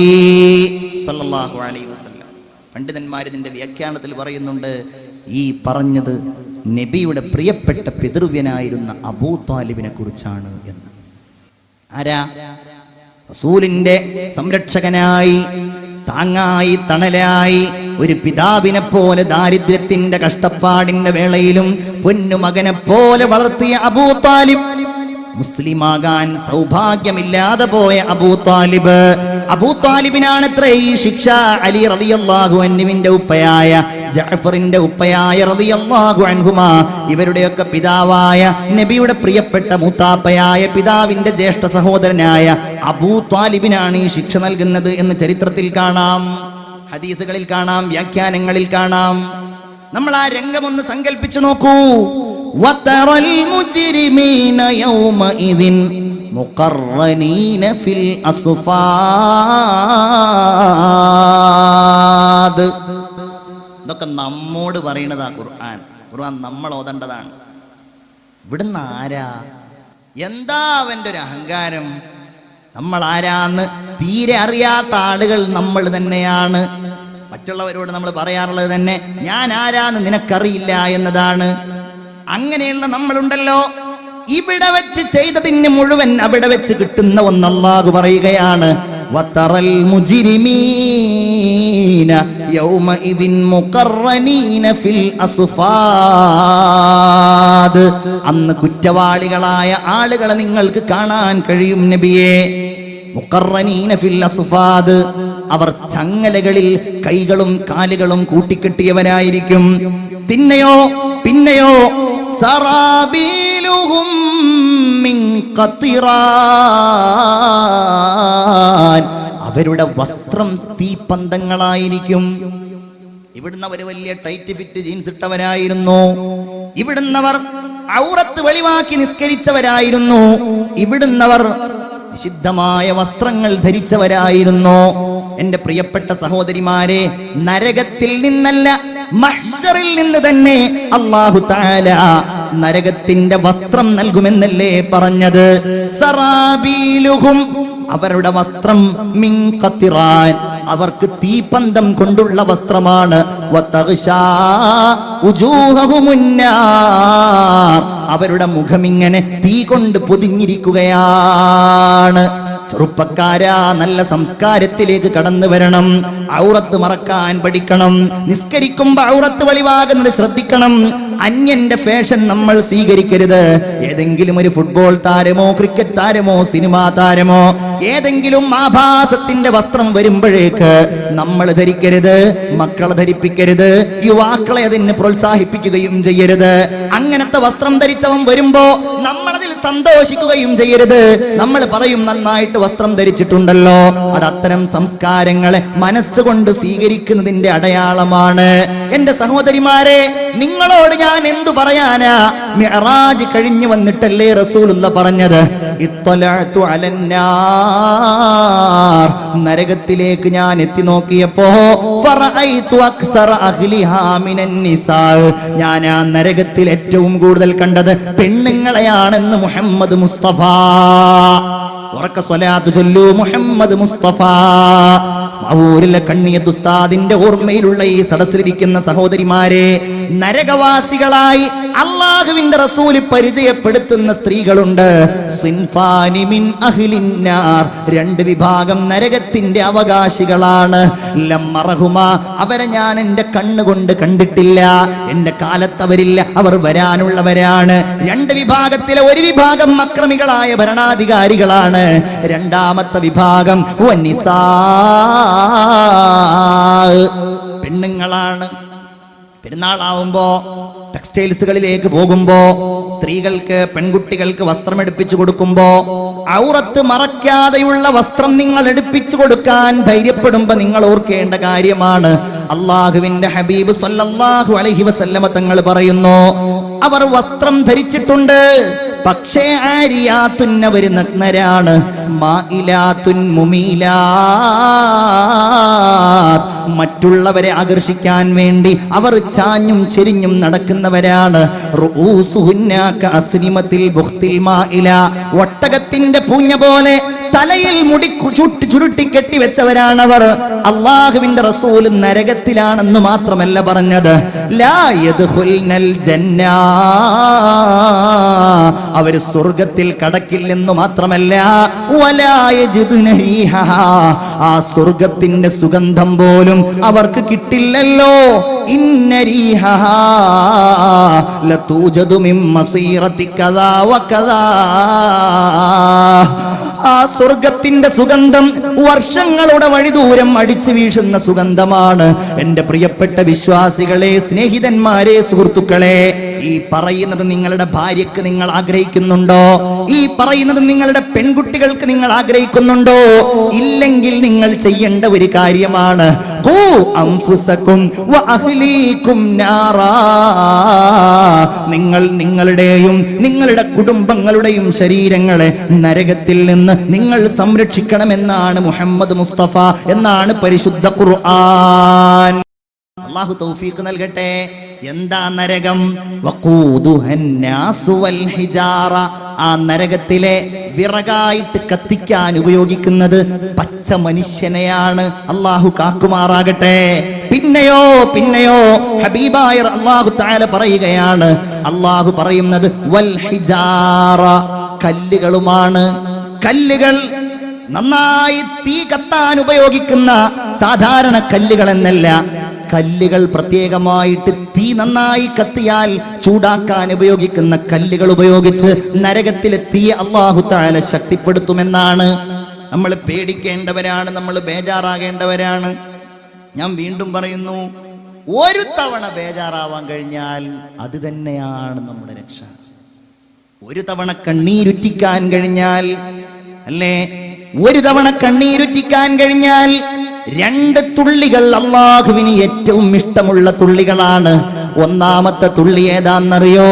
സ്വല്ലല്ലാഹു അലൈഹി വസല്ലം. പണ്ഡിതന്മാർ ഇതിന്റെ വ്യാഖ്യാനത്തിൽ പറയുന്നുണ്ട്, ഈ പറഞ്ഞത് നബിയുടെ പ്രിയപ്പെട്ട പിതൃവ്യനായിരുന്ന അബൂ ത്വാലിബിനെ കുറിച്ചാണ് എന്ന്. ആരാ? റസൂലിന്റെ സംരക്ഷകനായി, താങ്ങായി, തണലായി, ഒരു പിതാവിനെ പോലെ ദാരിദ്ര്യത്തിന്റെ കഷ്ടപ്പാടിന്റെ വേളയിലും പൊന്നുമകനെ പോലെ വളർത്തിയ അബൂ ത്വാലിബ്, മുസ്ലിമാകാൻ സൗഭാഗ്യമില്ലാതെ പോയ അബൂ ത്വാലിബ്. അബൂ ത്വാലിബിനാണ് ഇത്ര ഈ ശിക്ഷ. അലി റളിയല്ലാഹു അൻഹുവിന്റെ ഉപ്പയായ ജഅഫറിന്റെ ഉപ്പയായ റളിയല്ലാഹു അൻഹുമാ, ഇവരുടെയൊക്കെ പിതാവായ നബിയുടെ പ്രിയപ്പെട്ട മൂത്താപ്പയായ പിതാവിന്റെ ജ്യേഷ്ഠ സഹോദരനായ അബൂ ത്വാലിബിനാണ് ഈ ശിക്ഷ നൽകുന്നത് എന്ന് ചരിത്രത്തിൽ കാണാം, ഹദീസുകളിൽ കാണാം, വ്യാഖ്യാനങ്ങളിൽ കാണാം. നമ്മൾ ആ രംഗമൊന്ന് സങ്കല്പിച്ചു നോക്കൂ. വതറൽ മുജ്രിമീന യൗമഇദിൻ മുഖർറനീന ഫിൽ അസ്ഫാദ്. ഇതൊക്കെ നമ്മോട് പറയുന്നതാ ഖുർആൻ. ഖുർആൻ നമ്മൾ ഓതേണ്ടതാണ്. ഇവിടുന്ന് ആരാ? എന്താ അവൻ്റെ ഒരു അഹങ്കാരം? നമ്മൾ ആരാന്ന് തീരെ അറിയാത്ത ആളുകൾ നമ്മൾ തന്നെയാണ്. മറ്റുള്ളവരോട് നമ്മൾ പറയാറുള്ളത് തന്നെ ഞാൻ ആരാന്ന് നിനക്കറിയില്ല എന്നതാണ്. അങ്ങനെയുള്ള നമ്മളുണ്ടല്ലോ. ഇവിടെ വെച്ച് ചെയ്തതിന് മുഴുവൻ അവിടെ വെച്ച് കിട്ടുന്ന ഒന്ന് അല്ലാഹു പറയുകയാണ്, വതറൽ മുജ്രിമീന യൗമഇദിൻ മുഖർറനീന ഫിൽ അസ്ഫാദ്. അന്ന് കുറ്റവാളികളായ ആളുകളെ നിങ്ങൾക്ക് കാണാൻ കഴിയും നബിയേ. മുഖർറനീന ഫിൽ അസ്ഫാദ്, അവർ ചങ്ങലകളിൽ കൈകളും കാലുകളും കൂട്ടിക്കെട്ടിയവരായിരിക്കും. പിന്നെയോ സറാബീലുഹും മിൻ ഖത്റാൻ, അവരുടെ വസ്ത്രം തീപ്പന്തങ്ങളായിരിക്കും. ഇവിടുന്നവർ വലിയ ടൈറ്റ് ഫിറ്റ് ജീൻസ് ഇട്ടവരായിരുന്നു. ഇവിടുന്നവർ ഔറത്ത് വെളിവാക്കി നിസ്കരിച്ചവരായിരുന്നു. ഇവിടുന്നവർ നിഷിദ്ധമായ വസ്ത്രങ്ങൾ ധരിച്ചവരായിരുന്നു. എന്റെ പ്രിയപ്പെട്ട സഹോദരിമാരെ, നരകത്തിൽ നിന്നല്ല മഹ്ശറിൽ നിന്ന് തന്നെ അല്ലാഹു തആല നരകത്തിന്റെ വസ്ത്രം നൽകുമെന്നല്ലേ പറഞ്ഞത്? സറാബീലുഹും, അവരുടെ വസ്ത്രം മിൻ ഖത്റാൻ, അവർക്ക് തീപ്പന്തം കൊണ്ടുള്ള വസ്ത്രമാണ്. വതഗ്ശാ ഉജൂഹഹുമുന്നാർ, അവരുടെ മുഖമിങ്ങനെ തീ കൊണ്ട് പൊതിഞ്ഞിരിക്കുകയാണ്. ചെറുപ്പക്കാരാ, നല്ല സംസ്കാരത്തിലേക്ക് കടന്നു വരണം. ഔറത്ത് മറക്കാൻ പഠിക്കണം. നിസ്കരിക്കുമ്പോ ഔറത്ത് വെളിവാകുന്നത് ശ്രദ്ധിക്കണം. അന്യന്റെ ഫാഷൻ നമ്മൾ സ്വീകരിക്കരുത്. ഏതെങ്കിലും ഒരു ഫുട്ബോൾ താരമോ ക്രിക്കറ്റ് താരമോ സിനിമാ താരമോ ഏതെങ്കിലും ആഭാസത്തിന്റെ വസ്ത്രം വരുമ്പോഴേക്ക് നമ്മൾ ധരിക്കരുത്, മക്കളെ ധരിപ്പിക്കരുത്, യുവാക്കളെ അതിന് പ്രോത്സാഹിപ്പിക്കുകയും ചെയ്യരുത്. അങ്ങനത്തെ വസ്ത്രം ധരിച്ചവൻ വരുമ്പോ നമ്മളതിൽ സന്തോഷിക്കുകയും ചെയ്യരുത്. നമ്മൾ പറയും നന്നായിട്ട് വസ്ത്രം ധരിച്ചിട്ടുണ്ടല്ലോ, അത് അത്തരം സംസ്കാരങ്ങളെ മനസ്സുകൊണ്ട് സ്വീകരിക്കുന്നതിന്റെ അടയാളമാണ്. എന്റെ സഹോദരിമാരെ, നിങ്ങളോട് ഞാൻ എന്തു പറയാനാ? മിഅ്റാജ് കഴിഞ്ഞു വന്നിട്ടല്ലേ റസൂലുള്ള പറഞ്ഞത്, ഇത്വലഅതു അലന്നാർ, നരകത്തിലേക്ക് ഞാൻ എത്തി നോക്കിയപ്പോ ഫറഅയ്തു അക്സറ അഹ്ലിഹാ മിനൻ നിസാ, ഞാൻ ആ നരകത്തിൽ ഏറ്റവും കൂടുതൽ കണ്ടത് പെണ്ണുങ്ങളെയാണെന്ന് മുഹമ്മദ് മുസ്തഫ. ഉറക്ക സ്വലാത്ത് ചൊല്ലൂ, മുഹമ്മദ് മുസ്തഫ. മൗരിലെ കണ്ണിയത്ത് ഉസ്താദിന്റെ ഓർമ്മയിലുള്ള ഈ സദസ്സിലിരിക്കുന്ന സഹോദരിമാരെ, നരകവാസികളായി അല്ലാഹുവിന്റെ റസൂല് പരിചയപ്പെടുത്തുന്ന സ്ത്രീകളുണ്ട്. സിൻഫാനി മിൻ അഹ്ലിന്നാർ, രണ്ട് വിഭാഗം നരകത്തിന്റെ അവകാശികളാണ്. ലമ്മറഹുമ, അവരെ ഞാൻ എന്റെ കണ്ണുകൊണ്ട് കണ്ടിട്ടില്ല, എന്റെ കാലത്ത് അവരില്ല, അവർ വരാനുള്ളവരാണ്. രണ്ട് വിഭാഗത്തിലെ ഒരു വിഭാഗം അക്രമികളായ ഭരണാധികാരികളാണ്, രണ്ടാമത്തെ വിഭാഗം വനിസാ, പെണ്ണുങ്ങളാണ്. പെരുന്നാളാവുമ്പോ ടെക്സ്റ്റൈൽസുകളിലേക്ക് പോകുമ്പോ സ്ത്രീകൾക്ക്, പെൺകുട്ടികൾക്ക് വസ്ത്രം എടുപ്പിച്ചു കൊടുക്കുമ്പോ ഔറത്ത് മറയ്ക്കാതെയുള്ള വസ്ത്രം നിങ്ങൾ എടുപ്പിച്ചു കൊടുക്കാൻ ധൈര്യപ്പെടുമ്പോ നിങ്ങൾ ഓർക്കേണ്ട കാര്യമാണ്, അള്ളാഹുവിന്റെ ഹബീബ് സല്ലല്ലാഹു അലൈഹി വസല്ലമ തങ്ങൾ പറയുന്നു, അവർ വസ്ത്രം ധരിച്ചിട്ടുണ്ട്, പക്ഷേ ആരിയാത്തുൻ, അവർ നഗ്നരാണ്. മായിലാത്തുൻ മുമീലാത്ത്, മറ്റുള്ളവരെ ആകർഷിക്കാൻ വേണ്ടി അവർ ചാഞ്ഞും ചെരിഞ്ഞും നടക്കുന്നവരാണ്. റൂസുഹുന്ന കഅസ്നിമത്തിൽ ബുഖ്തിൽ മായില, ഒട്ടകത്തിന്റെ പൂഞ്ഞ പോലെ തലയിൽ മുടി ചുരുട്ടി കെട്ടിവെച്ചവരാണവർ. അള്ളാഹുവിന്റെ റസൂൽ നരകത്തിലാണെന്ന് മാത്രമല്ല പറഞ്ഞത്, ലാ യദ്ഖുൽനൽ ജന്ന, അവർ സ്വർഗത്തിൽ കടക്കില്ലെന്ന് മാത്രമല്ല, വലാ യജിദുന റീഹഹാ, ആ സ്വർഗത്തിന്റെ സുഗന്ധം പോലും അവർക്ക് കിട്ടില്ലല്ലോ. ഇന്ന റീഹഹാ ലതൂജദു മിൻ മസീറതി കദാ വകദാ, ആ സ്വർഗത്തിന്റെ സുഗന്ധം വർഷങ്ങളുടെ വഴി ദൂരം അടിച്ചു വീശുന്ന സുഗന്ധമാണ്. എന്റെ പ്രിയപ്പെട്ട വിശ്വാസികളെ, സ്നേഹിതന്മാരെ, സുഹൃത്തുക്കളെ, ഈ പറയുന്നത് നിങ്ങളുടെ ഭാര്യക്ക് നിങ്ങൾ ആഗ്രഹിക്കുന്നുണ്ടോ? ഈ പറയുന്നത് നിങ്ങളുടെ പെൺകുട്ടികൾക്ക് നിങ്ങൾ ആഗ്രഹിക്കുന്നുണ്ടോ? ഇല്ലെങ്കിൽ നിങ്ങൾ ചെയ്യേണ്ട ഒരു കാര്യമാണ്, ഖൂ അൻഫുസകും വഅഹ്ലീകും നാറാ, നിങ്ങൾ നിങ്ങളുടെയും നിങ്ങളുടെ കുടുംബങ്ങളുടെയും ശരീരങ്ങളെ നരകത്തിൽ നിന്ന് നിങ്ങൾ സംരക്ഷിക്കണമെന്നാണ് മുഹമ്മദ് മുസ്തഫ, എന്നാണ് പരിശുദ്ധ ഖുർആൻ. അല്ലാഹു തൗഫീഖ് നൽകട്ടെ. എന്താ നരകം? വഖൂദുഹന്നാസു വൽ ഹിജാറ, ആ നരകത്തിലെ വിറകായിട്ട് കത്തിക്കാൻ ഉപയോഗിക്കുന്നത് പച്ച മനുഷ്യനെയാണ്. അല്ലാഹു കാക്കുമാറാകട്ടെ. പിന്നെയോ ഹബീബായ അല്ലാഹു തആല പറയുകയാണ്, അല്ലാഹു പറയുന്നത് വൽ ഹിജാറ, കല്ലുകളുമാണ്. കല്ലുകൾ നന്നായി തീ കത്താൻ ഉപയോഗിക്കുന്ന സാധാരണ കല്ലുകൾ എന്നല്ല, കല്ലുകൾ പ്രത്യേകമായിട്ട് തീ നന്നായി കത്തിയാൽ ചൂടാക്കാൻ ഉപയോഗിക്കുന്ന കല്ലുകൾ ഉപയോഗിച്ച് നരകത്തിലെത്തിയ അല്ലാഹു തആല ശക്തിപ്പെടുത്തുമെന്നാണ്. നമ്മൾ പേടിക്കേണ്ടവരാണ്, നമ്മൾ ബേജാറാകേണ്ടവരാണ്. ഞാൻ വീണ്ടും പറയുന്നു, ഒരു തവണ ബേജാറാവാൻ കഴിഞ്ഞാൽ അത് തന്നെയാണ് നമ്മുടെ രക്ഷ. ഒരു തവണ കണ്ണീരുറ്റിക്കാൻ കഴിഞ്ഞാൽ, അല്ലേ, ഒരു തവണ കണ്ണീരുറ്റിക്കാൻ കഴിഞ്ഞാൽ, രണ്ട് തുള്ളികൾ അല്ലാഹുവിന് ഏറ്റവും ഇഷ്ടമുള്ള തുള്ളികളാണ്. ഒന്നാമത്തെ തുള്ളി ഏതാണെന്നറിയോ?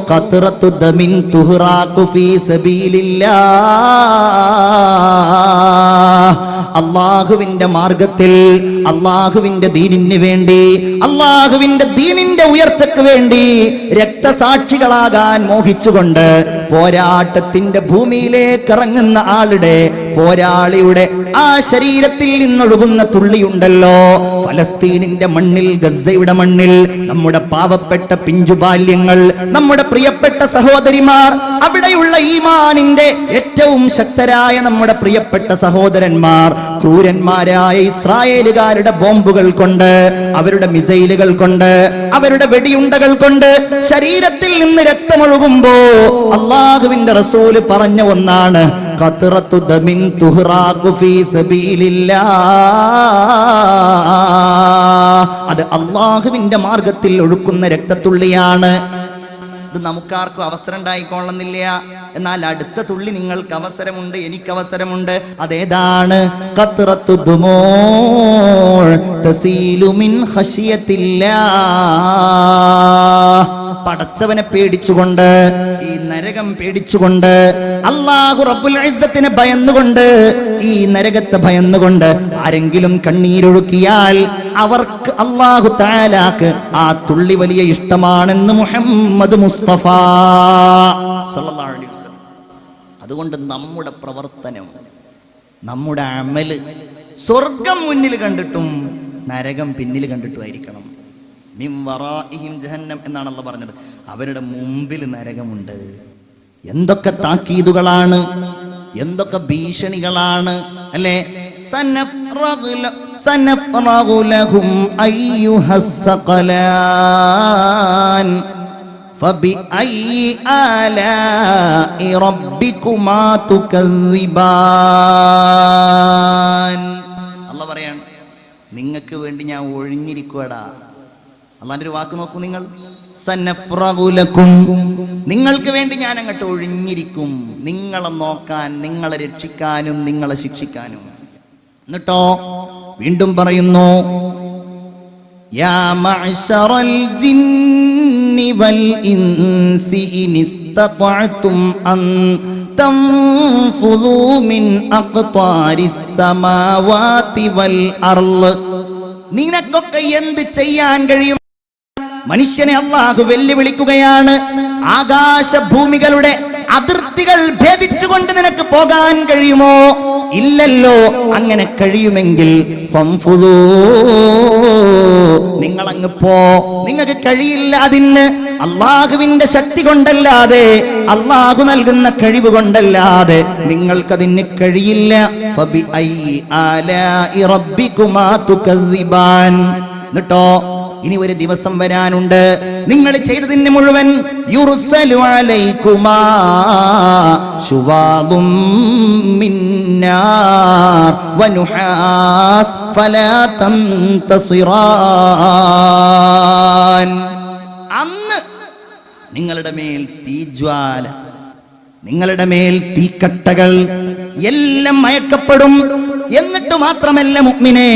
ഖത്റത്തു ദമിൻ തുഹ്റാഖു ഫീ സബീലില്ലാഹ്, അല്ലാഹുവിന്റെ മാർഗത്തിൽ, അല്ലാഹുവിന്റെ ദീനിന് വേണ്ടി, അല്ലാഹുവിന്റെ ദീനിന്റെ ഉയർച്ചയ്ക്ക് വേണ്ടി രക്തസാക്ഷികളാകാൻ മോഹിച്ചുകൊണ്ട് പോരാട്ടത്തിന്റെ ഭൂമിയിലേക്ക് ഇറങ്ങുന്ന ആളുടെ, പോരാളിയുടെ ആ ശരീരത്തിൽ നിന്നൊഴുകുന്ന തുള്ളിയുണ്ടല്ലോ, ഫലസ്തീനിന്റെ മണ്ണിൽ, ഗസയുടെ മണ്ണിൽ നമ്മുടെ പാവപ്പെട്ട പിഞ്ചുബാല്യങ്ങൾ, നമ്മുടെ പ്രിയപ്പെട്ട സഹോദരിമാർ, അവിടെയുള്ള ഈമാനിന്റെ ഏറ്റവും ശക്തരായ നമ്മുടെ പ്രിയപ്പെട്ട സഹോദരന്മാർ ക്രൂരന്മാരായ ഇസ്രായേലുകാരുടെ ബോംബുകൾ കൊണ്ട്, അവരുടെ മിസൈലുകൾ കൊണ്ട്, അവരുടെ വെടിയുണ്ടകൾ കൊണ്ട് ശരീരത്തിൽ നിന്ന് രക്തമൊഴുകുമ്പോ അല്ലാഹുവിന്റെ റസൂല് പറഞ്ഞ ഒന്നാണ്, ഖത്റത്തു ദമിൻ തുഹ്റാഖു ഫീ സബീലില്ലാഹ്, അത് അല്ലാഹുവിന്റെ മാർഗത്തിൽ ഒഴുക്കുന്ന രക്തത്തുള്ളിയാണ്. ഇത് നമുക്കാർക്കും അവസരം ഉണ്ടായിക്കൊള്ളുന്നില്ല. എന്നാൽ അടുത്ത തുള്ളി നിങ്ങൾക്ക് അവസരമുണ്ട്, എനിക്ക് അവസരമുണ്ട്. അതേതാണ്? ഖത്റത്തു ദുമൂഅ് തസീലു മിൻ ഖശിയത്തില്ലാഹ്. പടച്ചവനെ പേടിച്ചുകൊണ്ട്, ഈ നരകം പേടിച്ചുകൊണ്ട്, അല്ലാഹു റബ്ബുൽ ഇസ്സത്തിനെ ഭയന്നുകൊണ്ട്, ഈ നരകത്തെ ഭയന്നുകൊണ്ട് ആരെങ്കിലും കണ്ണീരൊഴുക്കിയാൽ അവർക്ക് അല്ലാഹു തആലാക്ക് ആ തുള്ളി വലിയ ഇഷ്ടമാണെന്ന് മുഹമ്മദ് മുസ്തഫ സല്ലല്ലാഹു അലൈഹി വസല്ലം. അതുകൊണ്ട് നമ്മുടെ പ്രവർത്തനം, നമ്മുടെ അമല് സ്വർഗം മുന്നിൽ കണ്ടിട്ടും നരകം പിന്നിൽ കണ്ടിട്ടുമായിരിക്കണം. മിൻ വറാഇഹിം ജഹന്നം എന്നാണ് അല്ലാഹു പറഞ്ഞത്. അവരുടെ മുമ്പിൽ നരകമുണ്ട്. എന്തൊക്കെ താക്കീതുകളാണ്, എന്തൊക്കെ ഭീഷണികളാണ് അല്ലേ? സനഫ്റഗു ലഹും അയ്യുഹസ് സഖലാൻ ഫബിഅയ്യി ആലാഇ റബ്ബികുമാ തുകസ്സിബാൻ. അല്ലാഹു പറയാണ്, നിങ്ങൾക്ക് വേണ്ടി ഞാൻ ഒഴിഞ്ഞിരിക്കുവാടാ. അള്ളാന്റെ ഒരു വാക്ക് നോക്കൂ നിങ്ങൾ. സനഫ്റഗു ലക്കും, നിങ്ങൾക്ക് വേണ്ടി ഞാൻ അങ്ങോട്ട് ഒഴിഞ്ഞിരിക്കും, നിങ്ങളെ നോക്കാൻ, നിങ്ങളെ രക്ഷിക്കാനും നിങ്ങളെ ശിക്ഷിക്കാനും. എന്നിട്ടോ വീണ്ടും പറയുന്നു, യാ മഅ്ശറൽ ജിന്നി വൽ ഇൻസി ഇനിസ്തതഅ്തും അൻ തൻഫുദൂ മിൻ അഖ്താരിസ് സമാവാതി വൽ അർള്. നിനക്കൊക്കെ എന്ത് ചെയ്യാൻ കഴിയും? മനുഷ്യനെ അല്ലാഹു വെല്ലുവിളിക്കുകയാണ്. ആകാശഭൂമികളുടെ അതിർത്തികൾ ഭേദിച്ചുകൊണ്ട് നിനക്ക് പോകാൻ കഴിയുമോ? ഇല്ലല്ലോ. അങ്ങനെ കഴിയുമെങ്കിൽ ഫംഫുദൂ, നിങ്ങളങ്ങ് പോ. നിങ്ങൾക്ക് കഴിയില്ല അതിന്. അല്ലാഹുവിന്റെ ശക്തി കൊണ്ടല്ലാതെ, അല്ലാഹു നൽകുന്ന കഴിവ് കൊണ്ടല്ലാതെ നിങ്ങൾക്കതിന് കഴിയില്ല. ഫബിഅയ്യി ആലാഇ റബ്ബികുമാ തുകസ്സിബാൻ. എന്നിട്ടോ ഇനി ഒരു ദിവസം വരാനുണ്ട്, നിങ്ങൾ ചെയ്തതിന് മുഴുവൻ യുർസലു അലൈകുമാ ശുവാദും മിൻ നാർ വനുഹാസ് ഫലാ തന്തസിറാൻ. അന്ന് നിങ്ങളുടെ മേൽ തീജ്വാല, നിങ്ങളുടെ മേൽ തീക്കട്ടകൾ എല്ലാം മയക്കപ്പെടും. എന്നിട്ട് മാത്രമല്ല മുഅ്മിനേ,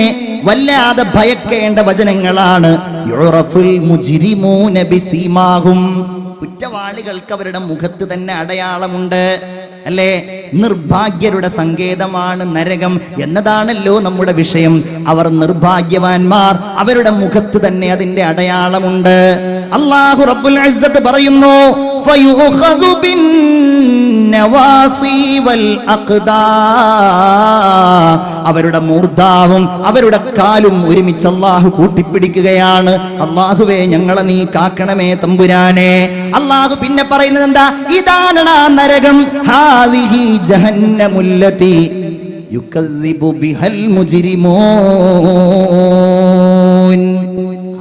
വല്ലാതെ ഭയക്കേണ്ട വചനങ്ങളാണ്. യുറഫുൽ മുജ്രിമൂന ബിസീമാഹും, കുറ്റവാളികൾക്ക് അവരുടെ മുഖത്ത് തന്നെ അടയാളമുണ്ട് അല്ലേ? നിർഭാഗ്യരുടെ സങ്കേതമാണ് നരകം എന്നതാണല്ലോ നമ്മുടെ വിഷയം. അവർ നിർഭാഗ്യവാന്മാർ, അവരുടെ മുഖത്ത് തന്നെ അതിന്റെ അടയാളമുണ്ട്. അല്ലാഹു റബ്ബുൽ ഇസ്സത്ത് പറയുന്നു, ഫയുഖദു ബിൻ നവാസി വൽ അഖ്ദാ. അവരുടെ മൂർധാവും അവരുടെ കാലും ഒരുമിച്ച് അല്ലാഹു കൂട്ടിപ്പിടിക്കുകയാണ്. അല്ലാഹുവേ, ഞങ്ങളെ നീ കാക്കണമേ തമ്പുരാനെ. അല്ലാഹു പിന്നെ പറയുന്നത് എന്താ? ഇതാണ് ആ നരകം. ഹാദിഹി ജഹന്നമുല്ലതി യുകദ്ദിബു ബിഹൽ മുജ്രിമൂൻ.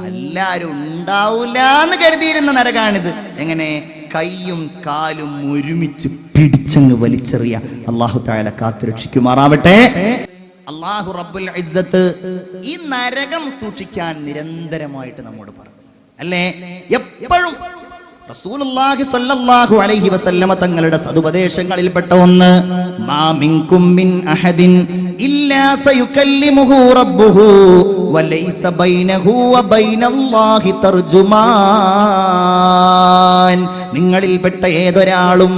എല്ലാരും ഉണ്ടാവൂല എന്ന് കരുതിയിരുന്ന നരകാണിത്. എങ്ങനെ? കൈയും കാലും ഒരുമിച്ച് പിടിച്ചങ്ങ് വലിച്ചെറിയ. അല്ലാഹു തആല കാത്തുരക്ഷിക്കുമാറാവട്ടെ. അല്ലാഹു റബ്ബുൽ ഇസ്സത്ത് ഈ നരകം സൂക്ഷിക്കാൻ നിരന്തരമായിട്ട് നമ്മോട് പറഞ്ഞു അല്ലേ? എപ്പോഴും റസൂലുള്ളാഹി സ്വല്ലല്ലാഹു അലൈഹി വസല്ലമ തങ്ങളുടെ സതുപദേശങ്ങളിൽപ്പെട്ട ഒന്ന്, മാ മിൻകും മിൻ അഹദിൻ ഇല്ലാ സയുകല്ലിമുഹു റബ്ബുഹു വലൈസ ബൈനഹു വബൈനല്ലാഹി തർജുമാൻ. നിങ്ങളിൽപ്പെട്ട ഏതൊരാളും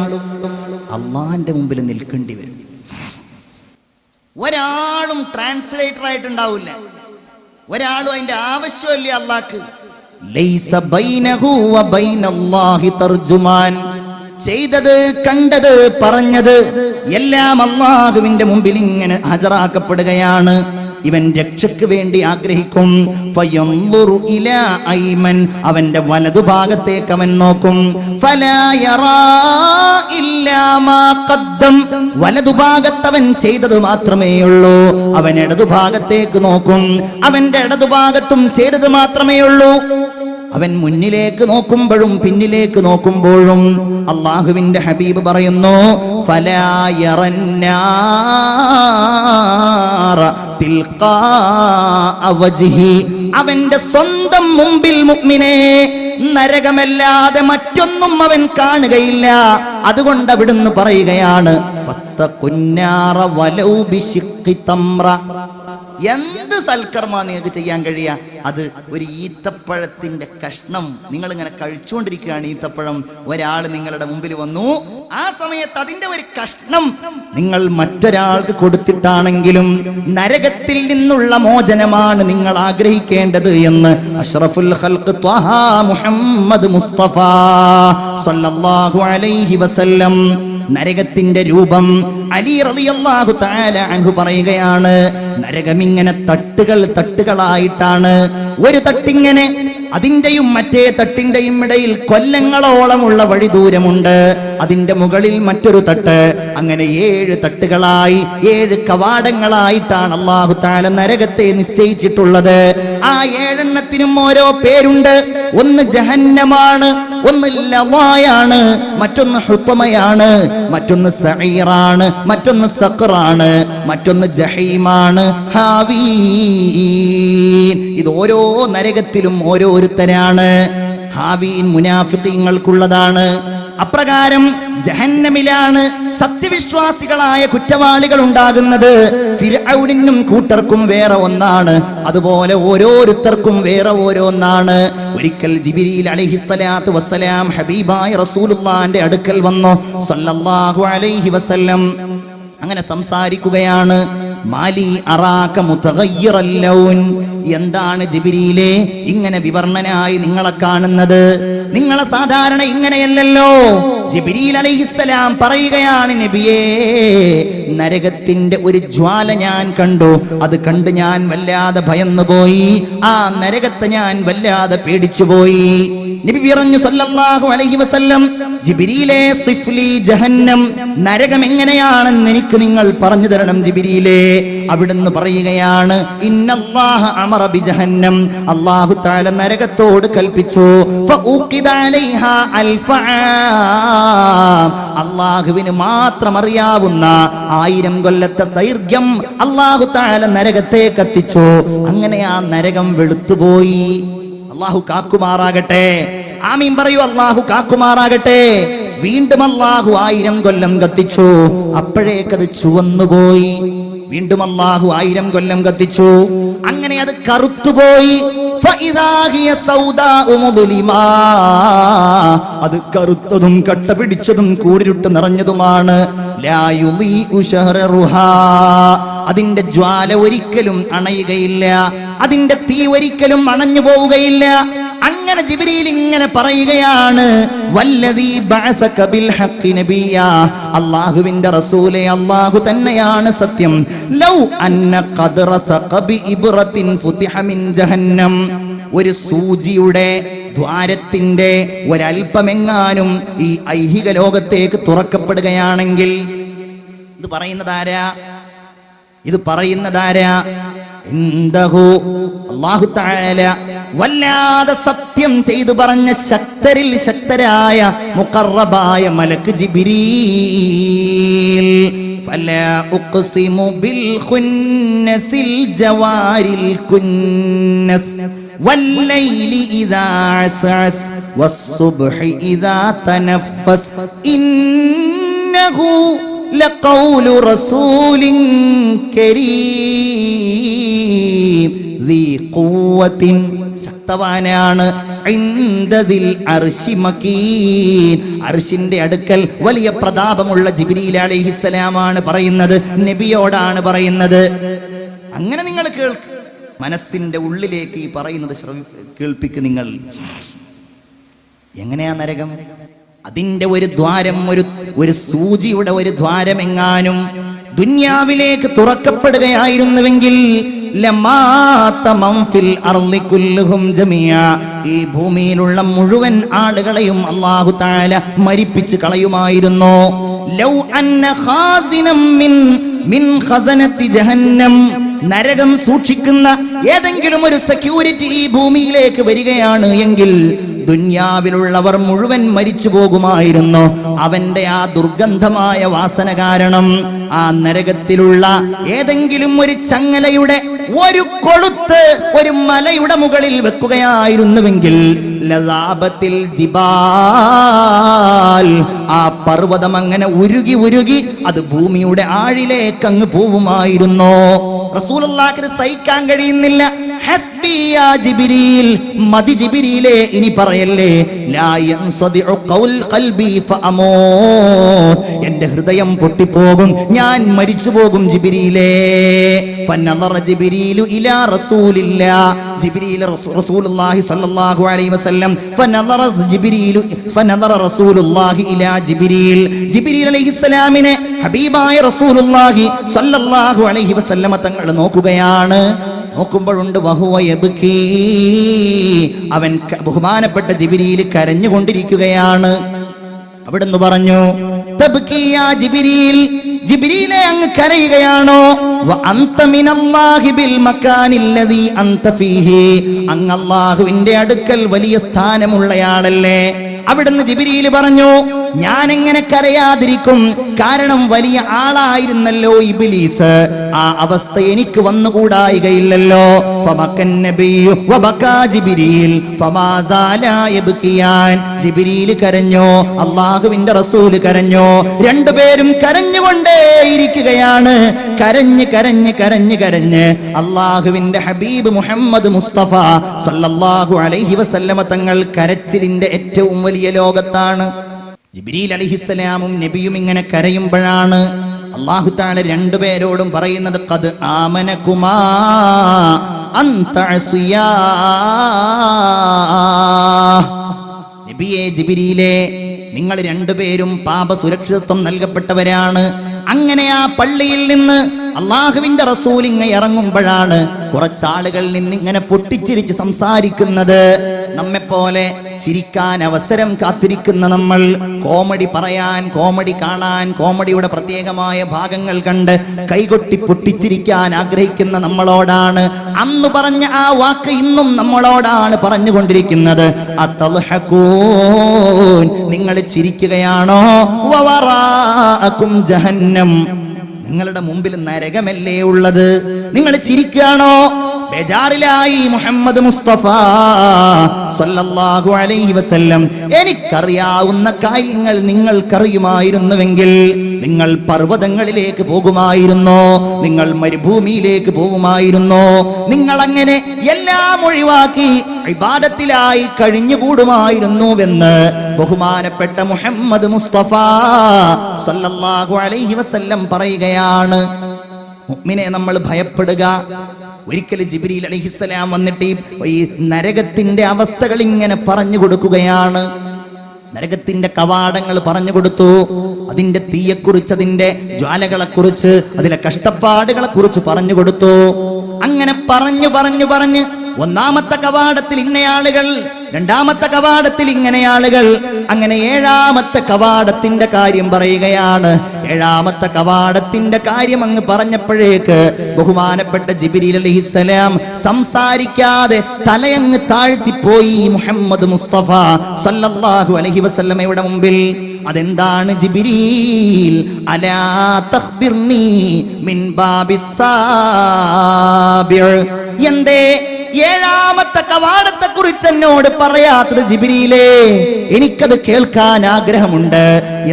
അള്ളാന്റെ മുമ്പിൽ നിൽക്കേണ്ടി വരും. ഒരാളും ട്രാൻസ്ലേറ്റർ ആയിട്ടുണ്ടാവില്ല. ഒരാളും അതിന്റെ ആവശ്യമില്ല അള്ളാഹ്ക്ക്. ലൈസ ബൈനഹു വബൈനല്ലാഹി തർജുമാൻ. ചെയ്തത്, കണ്ടത്, പറഞ്ഞത് എല്ലാം അല്ലാഹുവിന്റെ മുമ്പിൽ ഇങ്ങനെ ഹാജരാക്കപ്പെടുകയാണ്. ഇവൻ രക്ഷയ്ക്ക് വേണ്ടി ആഗ്രഹിക്കും. ഫയൻളുറു ഇലാ ഐമൻ, അവന്റെ വലതുഭാഗത്തേക്ക് അവൻ നോക്കും. ഫലാ യറാ ഇല്ലാ മാ ഖദ്ദം, വലതുഭാഗത്തവൻ ചെയ്തത് മാത്രമേ ഉള്ളൂ. അവൻ ഇടതുഭാഗത്തേക്ക് നോക്കും, അവന്റെ ഇടതുഭാഗത്തും ചെയ്തത് മാത്രമേ ഉള്ളൂ. അവൻ മുന്നിലേക്ക് നോക്കുമ്പോഴും പിന്നിലേക്ക് നോക്കുമ്പോഴും അല്ലാഹുവിന്റെ ഹബീബ് പറയുന്നു, ഫലാ യറന്നാറ തിൽഖാ വജ്ഹി, അവന്റെ സ്വന്തം മുമ്പിൽ മുഅ്മിനേ നരകമല്ലാതെ മറ്റൊന്നും അവൻ കാണുകയില്ല. അതുകൊണ്ട് അവിടുന്ന് പറയുകയാണ്, ഫത്തഖുന്നാറ വലൗ ബിശിഖ്ഖി തംറ. എന്ത് സൽക്കർമ്മ നിങ്ങൾക്ക് ചെയ്യാൻ കഴിയുക? അത് ഒരു ഈത്തപ്പഴത്തിന്റെ കഷ്ണം നിങ്ങൾ ഇങ്ങനെ കഴിച്ചുകൊണ്ടിരിക്കുകയാണ്. ഈത്തപ്പഴം ഒരാൾ നിങ്ങളുടെ മുമ്പിൽ വന്നു, ആ സമയത്ത് അതിന്റെ ഒരു കഷ്ണം നിങ്ങൾ മറ്റൊരാൾക്ക് കൊടുത്തിട്ടാണെങ്കിലും നരകത്തിൽ നിന്നുള്ള മോചനമാണ് നിങ്ങൾ ആഗ്രഹിക്കേണ്ടത് എന്ന് അഷ്റഫുൽ ഖൽഖ് ത്വഹ മുഹമ്മദ് മുസ്തഫ സല്ലല്ലാഹു അലൈഹി വസല്ലം നരകത്തിന്റെ രൂപം അലി റളിയല്ലാഹു തആല അൻഹു പറയുകയാണ്, നരകമിങ്ങനെ തട്ടുകളായിട്ടാണ്. ഒരു തട്ടിങ്ങനെ, അതിന്റെയും മറ്റേ തട്ടിന്റെയും ഇടയിൽ കൊല്ലങ്ങളോളമുള്ള വഴി ദൂരമുണ്ട്. അതിന്റെ മുകളിൽ മറ്റൊരു തട്ട്, അങ്ങനെ 7 തട്ടുകളായി 7 കവാടങ്ങളായിട്ടാണ് അല്ലാഹു തആല നരകത്തെ നിശ്ചയിച്ചിട്ടുള്ളത്. ആ 7 എണ്ണത്തിനും ഓരോ പേരുണ്ട്. ഒന്ന് ജഹന്നമാണ്, ഒന്ന് ലവായാണ്, മറ്റൊന്ന് ഹുത്തമയാണ്, മറ്റൊന്ന് സഈറാണ്, മറ്റൊന്ന് സഖറാണ്, മറ്റൊന്ന് ജഹീമാണ്, ഹാവീൻ. ഇത് ഓരോ നരകത്തിലും ഓരോരുത്തരാണ്. ഹാവീൻ മുനാഫിഖീങ്ങൾക്കുള്ളതാണ്. അപ്രകാരം ജഹന്നമിലാണ് സത്യവിശ്വാസികളായ കുറ്റവാളികൾ ഉണ്ടാകുന്നത്. ഫിർഔനിനും കൂട്ടർക്കും വേറെ ഒന്നാണ്, അതുപോലെ ഓരോരുത്തർക്കും വേറെ ഓരോന്നാണ്. ഒരിക്കൽ ജിബ്രീൽ അലൈഹിസ്സലാത്തു വസ്സലാം ഹബീബായ റസൂലുള്ളാഹിന്റെ അടുക്കൽ വന്നു സല്ലല്ലാഹു അലൈഹി വസല്ലം. അങ്ങനെ സംസാരിക്കുകയാണ്. മാലി അറാക മുതഗയ്യിറൽ ലൗൻ. എന്താണ് ജിബ്രീലേ ഇങ്ങനെ വിവർണനായി നിങ്ങളെ കാണുന്നത്? നിങ്ങളെ സാധാരണ ഇങ്ങനെയല്ലല്ലോ. ജിബ്രീൽ അലൈഹിസ്സലാം പറയുകയാണ്, നബിയേ, നരകത്തിന്റെ ഒരു ജ്വാല ഞാൻ കണ്ടു. അത് കണ്ട് ഞാൻ വല്ലാതെ ഭയന്നുപോയി. ആ നരകത്തെ ഞാൻ വല്ലാതെ പേടിച്ചുപോയി. നബി പറഞ്ഞു സല്ലല്ലാഹു അലൈഹി വസല്ലം, ജിബ്രീലേ, സിഫ്ലി ജഹന്നം, നരകം എങ്ങനെയാണെന്ന് എനിക്ക് നിങ്ങൾ പറഞ്ഞു തരണം ജിബ്രീലേ. അവിടുന്ന് പറയുകയാണ്, ഇന്നല്ലാഹ അമറ ബി ജഹന്നം, അല്ലാഹു തആല നരകത്തോട് കൽപ്പിച്ചു, ഫഊഖിദ അലൈഹാ അൽഫആം, അല്ലാഹുവിന് മാത്രം അറിയാവുന്ന 1000 കൊല്ലത്തെ ദൈർഘ്യം അല്ലാഹു തആല നരകത്തെ കത്തിച്ചു. അങ്ങനെ ആ നരകം വെളുത്തുപോയി. അല്ലാഹു കാക്കുമാറാകട്ടെ. ആമീൻ പറയൂ. അല്ലാഹു കാക്കുമാറാകട്ടെ. വീണ്ടും അല്ലാഹു 1000 കൊല്ലം കത്തിച്ചു. അപ്പോഴേക്കത് ചുവന്നുപോയി. വീണ്ടും അല്ലാഹു 1000 കൊല്ലം കത്തിച്ചു. അങ്ങനെ അത് കറുത്തുപോയി. അത് കറുത്തതും കട്ട പിടിച്ചതും കൂരിരുട്ട് നിറഞ്ഞതുമാണ്. അതിന്റെ ജ്വാല ഒരിക്കലും അണയുകയില്ല, അതിന്റെ തീ ഒരിക്കലും അണഞ്ഞു പോവുകയില്ല. അങ്ങനെ ജിബ്രീൽ ഇങ്ങനെ പറയുകയാണ്, വല്ലദീ ബഅസക ബിൽ ഹഖ് നബിയാ, അല്ലാഹുവിന്റെ റസൂലേ, അല്ലാഹു തന്നെയാണ് സത്യം. ലൗ അന്ന ഖദ്റ തഖബി ഇബ്റത്തിൻ ഫുതിഹ മിൻ ജഹന്നം, ഒരു സൂചിയുടെ ദ്വാരത്തിന്റെ ഒരൽപ്പമെങ്ങാനും ഈ ഐഹിക ലോകത്തേക്ക് തുറക്കപ്പെടുകയാണെങ്കിൽ, ഇത് പറയുന്നതാരാ? ഇൻദഹു അല്ലാഹു തആല വല്ലാതെ സത്യം ചെയ്തു പറഞ്ഞ ശക്തരിൽ ശക്തരായ മുഖറബായ മലക്ക് ജിബ്രീൽ. ഫലാ ഉഖ്സിമു ബിൽ ഖുന്നസിൽ ജവാരിൽ കുന്നസ് വല്ലൈലി ഇദാ അസ്അസ് വസ്സുബ്ഹി ഇദാ തനഫസ് ഇന്നഹു ലഖൗലു റസൂലിൻ കരീം ദീ ഖുവ്വത്തിൻ, ശക്തവാനാണ്, ഇൻദദിൽ അർശി മകീൻ, അർശിന്റെ അടുക്കൽ വലിയ പ്രതാപമുള്ള ജിബ്രീൽ അലൈഹിസ്സലാമാണ് പറയുന്നത്, നബിയോടാണ് പറയുന്നത്. അങ്ങനെ നിങ്ങൾ കേൾക്ക്, മനസ്സിന്റെ ഉള്ളിലേക്ക് ഈ പറയുന്നത് കേൾപ്പിക്ക് നിങ്ങൾ. എങ്ങനെയാ നരകം? അതിന്റെ ഒരു ദ്വാരം, ഒരു സൂചിയുടെ ഒരു ദ്വാരം എങ്ങാനും ദുന്യാവിലേക്ക് തുറക്കപ്പെടുകയായിരുന്നുവെങ്കിൽ ഈ ഭൂമിയിലുള്ള മുഴുവൻ ആളുകളെയും അല്ലാഹു തആല മരിപ്പിച്ച് കളയുമായിരുന്നു. ലൗ അന്ന ഖാസിനം മിൻ ഖസനത്തി ജഹന്നം, നരകം സൂക്ഷിക്കുന്ന ഏതെങ്കിലും ഒരു സെക്യൂരിറ്റി ഈ ഭൂമിയിലേക്ക് വരികയാണ് എങ്കിൽ ദുന്യാവിലുള്ളവർ മുഴുവൻ മരിച്ചു പോകുമായിരുന്നു. അവന്റെ ആ ദുർഗന്ധമായ വാസന കാരണം ആ നരകത്തിലുള്ള ഏതെങ്കിലും ഒരു ചങ്ങലയുടെ ഒരു കൊളുത്ത്, ഒരു മലയുടെ മുകളിൽ വെക്കുകയായിരുന്നുവെങ്കിൽ ലദാബത്തിൽ ജിബാൽ, ആ പർവ്വതം അങ്ങനെ ഉരുകി ഉരുകി അത് ഭൂമിയുടെ ആഴിലേക്ക് അങ്ങ് പോവുമായിരുന്നു. റസൂലുള്ളാഹിക്ക് സഹിക്കാൻ കഴിയുന്നില്ല. ഹസ്ബി യാ ജിബ്രീൽ, മതി ജിബ്രീലേ, ഇനി പറയല്ലേ. ലാ യൻസദിഉ ഖൗൽ ഖൽബി ഫഅമൂത്, എന്റെ ഹൃദയം പൊട്ടിപ്പോകും, ഞാൻ മരിച്ചു പോകും ജിബ്രീലേ. ഫനദറ ജിബ്രീലു ഇലാ റസൂലില്ലാ, ജിബ്രീൽ റസൂലുള്ളാഹി സ്വല്ലല്ലാഹു അലൈഹി വസല്ലം ഫനദറ റസൂലുള്ളാഹി ഇലാ ജിബ്രീൽ, ജിബ്രീൽ അലൈഹിസ്സലാമിനെ ഹബീബായ റസൂലുള്ളാഹി സ്വല്ലല്ലാഹു അലൈഹി വസല്ലം തങ്ങൾ നോക്കുകയാണ്. നോക്കുമ്പോഴുണ്ട് വഹുവ യബ്കീ, അവൻ ബഹുമാനപ്പെട്ട ജിബ്രീൽ കരഞ്ഞുകൊണ്ടിരിക്കുകയാണ്. അവിടുന്ന് പറഞ്ഞു, തബ്കീ യാ ജിബ്രീൽ, ജിബ്രീലേ അങ്ങ് കരയുകയാണോ? വ അൻത മിനല്ലാഹി ബിൽ മക്കാനില്ലദീ അൻത ഫീഹി, അങ്ങ് അല്ലാഹുവിന്റെ അടുക്കൽ വലിയ സ്ഥാനമുള്ളയാളല്ലേ. അവിടുന്ന് ജിബ്രീൽ പറഞ്ഞു, ഞാൻ എങ്ങനെ കരയാതിരിക്കും, കാരണം വലിയ ആളായിരുന്നല്ലോ ഇബ്ലീസ്, ആ അവസ്ഥ എനിക്ക് വന്നുകൂടായികയില്ലല്ലോ. ഫമക്കൻ നബിയ്യു വബകാ ജിബ്രീൽ ഫമാ സാലാ യബ്കിയാൻ, ജിബ്രീൽ കരഞ്ഞു, അല്ലാഹുവിന്റെ റസൂൽ കരഞ്ഞു, രണ്ടുപേരും കരഞ്ഞുകൊണ്ടേയിരിക്കുകയാണ്. കരഞ്ഞ് കരഞ്ഞ് കരഞ്ഞ് കരഞ്ഞ് അല്ലാഹുവിന്റെ ഹബീബ് മുഹമ്മദ് മുസ്തഫ സല്ലല്ലാഹു അലൈഹി വസല്ലമ തങ്ങൾ കരച്ചിലിന്റെ ഏറ്റവും വലിയ ലോകത്താണ്. ജിബ്രീൽ അലൈഹിസ്സലാമും നബിയും ഇങ്ങനെ കരയുമ്പോഴാണ് അല്ലാഹു തആല രണ്ടുപേരോടും പറയുന്നത്, ഖദ് ആമനകുമാ അൻത അസിയാ. നബിയേ, ജിബ്രീലേ, നിങ്ങൾ രണ്ടുപേരും പാപസുരക്ഷിതത്വം നൽകപ്പെട്ടവരാണ്. അങ്ങനെ ആ പള്ളിയിൽ നിന്ന് അള്ളാഹുവിന്റെ റസൂൽ ഇങ്ങ ഇറങ്ങുമ്പോഴാണ് കുറച്ചാളുകൾ നിന്നിങ്ങനെ പൊട്ടിച്ചിരിച്ച് സംസാരിക്കുന്നത്. നമ്മെപ്പോലെ ചിരിക്കാൻ അവസരം കാത്തിരിക്കുന്ന നമ്മൾ, കോമഡി പറയാൻ, കോമഡി കാണാൻ, കോമഡിയുടെ പ്രത്യേകമായ ഭാഗങ്ങൾ കണ്ട് കൈകൊട്ടി പൊട്ടിച്ചിരിക്കാൻ ആഗ്രഹിക്കുന്ന നമ്മളോടാണ് അന്ന് പറഞ്ഞ ആ വാക്ക് ഇന്നും നമ്മളോടാണ് പറഞ്ഞുകൊണ്ടിരിക്കുന്നത്. അതൽഹഖൂൻ, നിങ്ങൾ ചിരിക്കുകയാണോ? വവറാഅകും ജഹന്നം, നിങ്ങളുടെ മുമ്പിൽ നരകമല്ലേ ഉള്ളത്, നിങ്ങൾ ചിരിക്കുകയാണോ? ബേജാറിലായി മുഹമ്മദ് മുസ്തഫ സല്ലല്ലാഹു അലൈഹി വസല്ലം, എനിക്കറിയാവുന്ന കാര്യങ്ങൾ നിങ്ങൾക്കറിയുമായിരുന്നുവെങ്കിൽ നിങ്ങൾ പർവ്വതങ്ങളിലേക്ക് പോകുമായിരുന്നോ, നിങ്ങൾ മരുഭൂമിയിലേക്ക് പോകുമായിരുന്നോ, നിങ്ങൾ അങ്ങനെ എല്ലാം ഒഴിവാക്കി ഇബാദത്തിലായി കഴിഞ്ഞുകൂടുമായിരുന്നുവെന്ന് ബഹുമാനപ്പെട്ട മുഹമ്മദ് മുസ്തഫ സല്ലല്ലാഹു അലൈഹി വസല്ലം പറയുകയാണ്. മുഅ്മിനെ നമ്മൾ ഭയപ്പെടുക. ഒരിക്കൽ ജിബ്രീൽ അലൈഹിസ്സലാം വന്നിട്ട് ഈ നരകത്തിന്റെ അവസ്ഥകൾ ഇങ്ങനെ പറഞ്ഞു കൊടുക്കുകയാണ്. നരകത്തിന്റെ കവാടങ്ങൾ പറഞ്ഞു കൊടുത്തു. അതിന്റെ തീയെക്കുറിച്ച്, അതിന്റെ ജ്വാലകളെക്കുറിച്ച്, അതിലെ കഷ്ടപ്പാടുകളെ കുറിച്ച് പറഞ്ഞു കൊടുത്തു. അങ്ങനെ പറഞ്ഞു പറഞ്ഞു പറഞ്ഞ് ഒന്നാമത്തെ കവാടത്തിൽ ഇന്നയാളുകൾ, രണ്ടാമത്തെ കവാടത്തിൽ ഇങ്ങനെയാളുകൾ, അങ്ങനെ ഏഴാമത്തെ കവാടത്തിന്റെ കാര്യം പറയുകയാണ്. ഏഴാമത്തെ കവാടത്തിന്റെ കാര്യം അങ്ങ് പറഞ്ഞപ്പോഴേക്ക് ബഹുമാനപ്പെട്ട ജിബ്രീൽ അലൈഹിസ്സലാം സംസാരിക്കാതെ തലയങ്ങ് താഴ്ത്തിപ്പോയി മുഹമ്മദ് മുസ്തഫ സല്ലല്ലാഹു അലൈഹി വസല്ലമയുടെ മുമ്പിൽ. അതെന്താണ് ജിബ്രീൽ? അലാ തഖ്ബിർനി മിൻ ബാബിസ് സാബിർ, എന്തേ ഏഴാമത്തെ കവാടത്തെ കുറിച്ച് എന്നോട് പറയാത്തത് ജിബ്രീലേ? എനിക്കത് കേൾക്കാൻ ആഗ്രഹമുണ്ട്.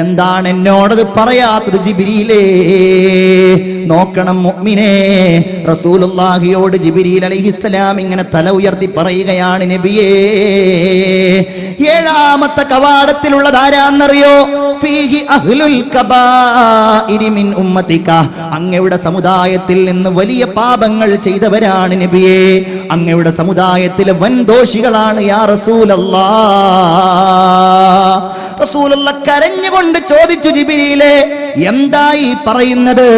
എന്താണ് എന്നോടത് പറയാത്തത് ജിബ്രീലേ? നോക്കണം മുഅ്മിനേ, റസൂലുള്ളാഹിയോട് ജിബ്രീൽ അലൈഹിസ്സലാം ഇങ്ങനെ തല ഉയർത്തി പറയുകയാണ്, നബിയേ, ഏഴാമത്തെ കവാടത്തിലുള്ളത് ആരാന്നറിയോ? ഫീഹി അഹ്ലുൽ കബാഇരി മിൻ ഉമ്മതിക, അങ്ങയുടെ സമുദായത്തിൽ നിന്ന് വലിയ പാപങ്ങൾ ചെയ്തവരാണ് നബിയേ. അങ്ങയുടെ സമുദായത്തിലെ വൻദോഷികളാണ് യാ റസൂലല്ലാഹ്. റസൂലുള്ളാഹ് കരഞ്ഞുകൊണ്ട് ചോദിച്ചു, ജിബ്രീലേ, എന്തായി പറയുന്നത്?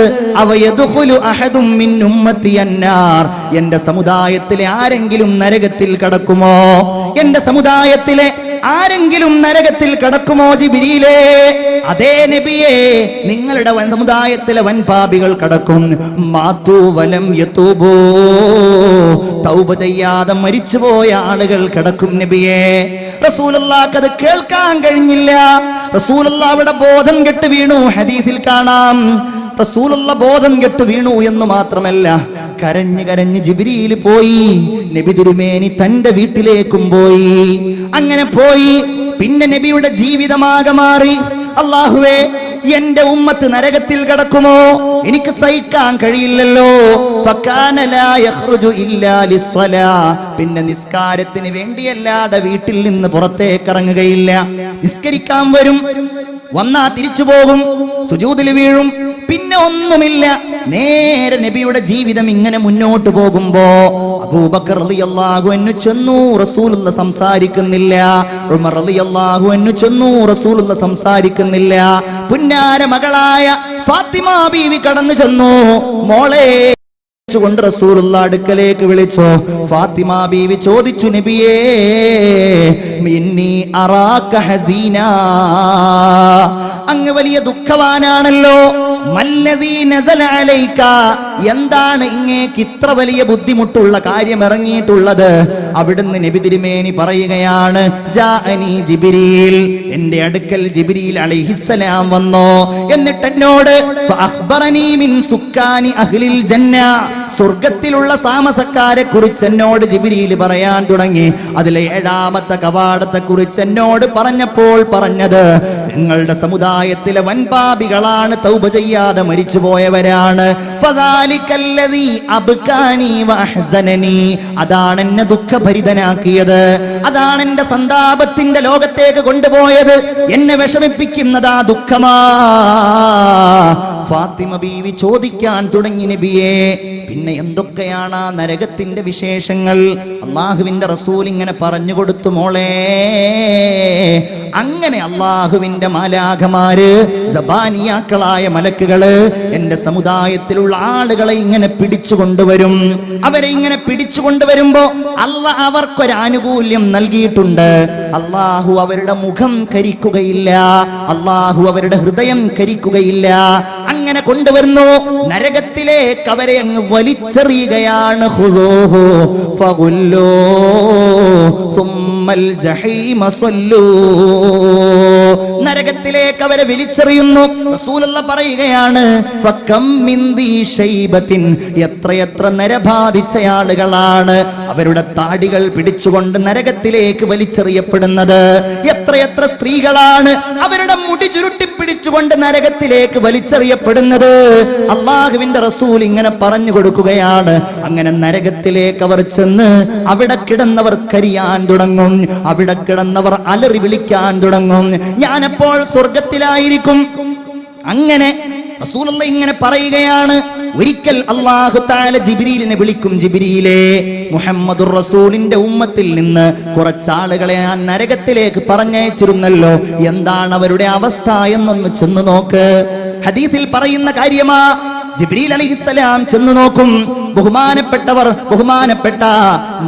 അവയദ്ഖുലു അഹദും മിൻ ഉമ്മത്തി അന്നാർ, എന്റെ സമുദായത്തിലെ ആരെങ്കിലും നരകത്തിൽ കടക്കുമോ? എന്റെ സമുദായത്തിലെ ആരെങ്കിലും നരകത്തിൽ കടക്കുമോ ജിബ്രീലേ? അതേ നബിയേ, നിങ്ങളുടെ സമുദായത്തിലെ വൻപാപികൾ കടക്കും. മാതു വലം യതൂബൂ, തൗബ ചെയ്യാതെ മരിച്ചുപോയ ആളുകൾ കടക്കും നബിയേ. റസൂലുള്ളാഹിക്ക് അത് കേൾക്കാൻ കഴിഞ്ഞില്ല. റസൂലുള്ളാഹിയുടെ ബോധം കെട്ട് വീണു. ഹദീസിൽ കാണാം, റസൂലുള്ള ബോധം കെട്ട് വീണു എന്ന് മാത്രമല്ല, കരഞ്ഞ് കരഞ്ഞ് ജിബ്രീൽ പോയി. നബി തിരുമേനി തന്റെ വീട്ടിലേക്കും പോയി. അങ്ങനെ പോയി. പിന്നെ നബിയുടെ ജീവിതമാകെ മാറി. അല്ലാഹുവേ, എന്റെ ഉമ്മത്ത് നരകത്തിൽ കിടക്കുമോ? എനിക്ക് സഹിക്കാൻ കഴിയില്ലല്ലോ. പിന്നെ നിസ്കാരത്തിന് വേണ്ടിയല്ലാതെ വീട്ടിൽ നിന്ന് പുറത്തേക്ക് ഇറങ്ങുകയില്ല. നിസ്കരിക്കാൻ വരും, വന്നാ തിരിച്ചു പോകും, സുജൂദിൽ വീഴും, പിന്നെ ഒന്നുമില്ല. നേരെ നബിയുടെ ജീവിതം ഇങ്ങനെ മുന്നോട്ട് പോകുമ്പോ അബൂബക്കർ റളിയല്ലാഹു അൻഹു ചെന്നു, റസൂലുള്ള സംസാരിക്കുന്നില്ല. ഉമർ റളിയല്ലാഹു അൻഹു ചെന്നു, റസൂലുള്ള സംസാരിക്കുന്നില്ല. പുന്നാര മകളായ ഫാത്തിമ ബീവി കടന്നു ചെന്നു. മോളെ കൊണ്ട് റസൂലുള്ള അടുക്കലേക്ക് വിളിച്ചു. ഫാത്തിമ ബീവി ചോദിച്ചു, നബിയേ, മിന്നി അറാക ഹസീനാ, അങ്ങ് വലിയ ദുഃഖവാനാണല്ലോ. മല്ലദീ നസല അലൈക, എന്താണ് ഇങ്ങേക്ക് ഇത്ര വലിയ ബുദ്ധിമുട്ടുള്ള കാര്യം ഇറങ്ങിയിട്ടുള്ളത്? അവിടുന്ന് നബി തിരുമേനി പറയുകയാണ്, ജാഅനി ജിബ്രീൽ, എന്റെ അടുക്കൽ ജിബ്രീൽ അലൈഹിസ്സലാം വന്നു. എന്നിട്ട് എന്നോട് ഫഅഖ്ബറനി മിൻ സുക്കാനി അഹ്ലിൽ ജന്ന, സ്വർഗത്തിലുള്ള താമസക്കാരെ കുറിച്ച് എന്നോട് ജിബ്രീൽ പറയാൻ തുടങ്ങി. അതിലെ 7ാമത്തെ കവാടത്തെ കുറിച്ച് എന്നോട് പറഞ്ഞപ്പോൾ പറഞ്ഞത്, നിങ്ങളുടെ സമുദായത്തിലെ വൻപാപികളാണ്, തൗബ ചെയ്യാതെ മരിച്ചു പോയവരാണ്. ഫദാലികല്ലദീ അബ്കാനി വഅഹ്സനനി, അതാണ് എന്നെ ദുഃഖഭരിതനാക്കിയത്, അതാണ് എന്റെ സന്താപത്തിന്റെ ലോകത്തേക്ക് കൊണ്ടുപോയത്. എന്നെ വിഷമിപ്പിക്കുന്നത് ആ ദുഃഖമാ. ഫാത്തിമ ബീവി ചോദിക്കാൻ തുടങ്ങി, നബിയേ, പിന്നെ എന്തൊക്കെയാണ് ആ നരകത്തിന്റെ വിശേഷങ്ങൾ? അള്ളാഹുവിന്റെ റസൂൽ ഇങ്ങനെ പറഞ്ഞു കൊടുത്തു, മോളെ. അങ്ങനെ അള്ളാഹുവിന്റെ മാലാഖമാര്, സബാനിയാക്കളായ മലക്കുകള് എന്റെ സമുദായത്തിലുള്ള ആളുകളെ ഇങ്ങനെ പിടിച്ചു കൊണ്ടുവരും. അവരെ ഇങ്ങനെ പിടിച്ചു കൊണ്ടുവരുമ്പോ അള്ളാഹ് അവർക്കൊരാനുകൂല്യം നൽകിയിട്ടുണ്ട്. അള്ളാഹു അവരുടെ മുഖം കരിക്കുകയില്ല, അള്ളാഹു അവരുടെ ഹൃദയം കരിക്കുകയില്ല. അങ്ങനെ കൊണ്ടുവരുന്നു. നരകത്തിലേക്ക് അവരെ അങ്ങ് വലിച്ചെറിയുകയാണ്. ഖുദൂഹു ഫഗുല്ലൂ സുമ്മൽ ജഹീമ സല്ലൂ, നരകത്തിലേക്ക് അവരെ വലിച്ചെറിയുന്നു. റസൂലുള്ള പറയുകയാണ്, ഫകം മിൻ ദീ ശൈബത്തിൻ, എത്രയെത്ര നരബാധിച്ച ആളുകളാണ് അവരുടെ താടികൾ പിടിച്ചുകൊണ്ട് നരകത്തിലേക്ക് വലിച്ചെറിയപ്പെടുന്നത്. എത്രയെത്ര സ്ത്രീകളാണ് അവരുടെ മുടി ചുരുട്ടി പിടിച്ചുകൊണ്ട് നരകത്തിലേക്ക് വലിച്ചെറിയപ്പെടുന്നത്. അള്ളാഹുവിന്റെ റസൂൽ ഇങ്ങനെ പറഞ്ഞു കൊടുക്കുകയാണ്. അങ്ങനെ നരകത്തിലേക്ക് അവർ ചെന്ന് അവിടെ കിടന്നവർ കരിയാൻ തുടങ്ങും, അവിടെ കിടന്നവർ അലറി വിളിക്കാൻ തുടങ്ങും, ഞാനപ്പോൾ സ്വർഗത്തിലായിരിക്കും. അങ്ങനെ റസൂലുള്ള ഇങ്ങനെ പറയുകയാണ്. ഒരിക്കൽ അല്ലാഹു തആല ജിബ്രീലിനെ വിളിക്കും, ജിബ്രീലേ, മുഹമ്മദുർ റസൂലിന്റെ ഉമ്മത്തിൽ നിന്ന് കുറച്ചാളുകളെ ആ നരകത്തിലേക്ക് പറഞ്ഞയച്ചിരുന്നല്ലോ, എന്താണ് അവരുടെ അവസ്ഥ എന്നൊന്ന് ചെന്ന് നോക്ക്. ഹദീസിൽ പറയുന്ന കാര്യമാ. ജിബ്രീൽ അലൈഹിസ്സലാം ചെന്ന് നോക്കും. ബഹുമാനപ്പെട്ട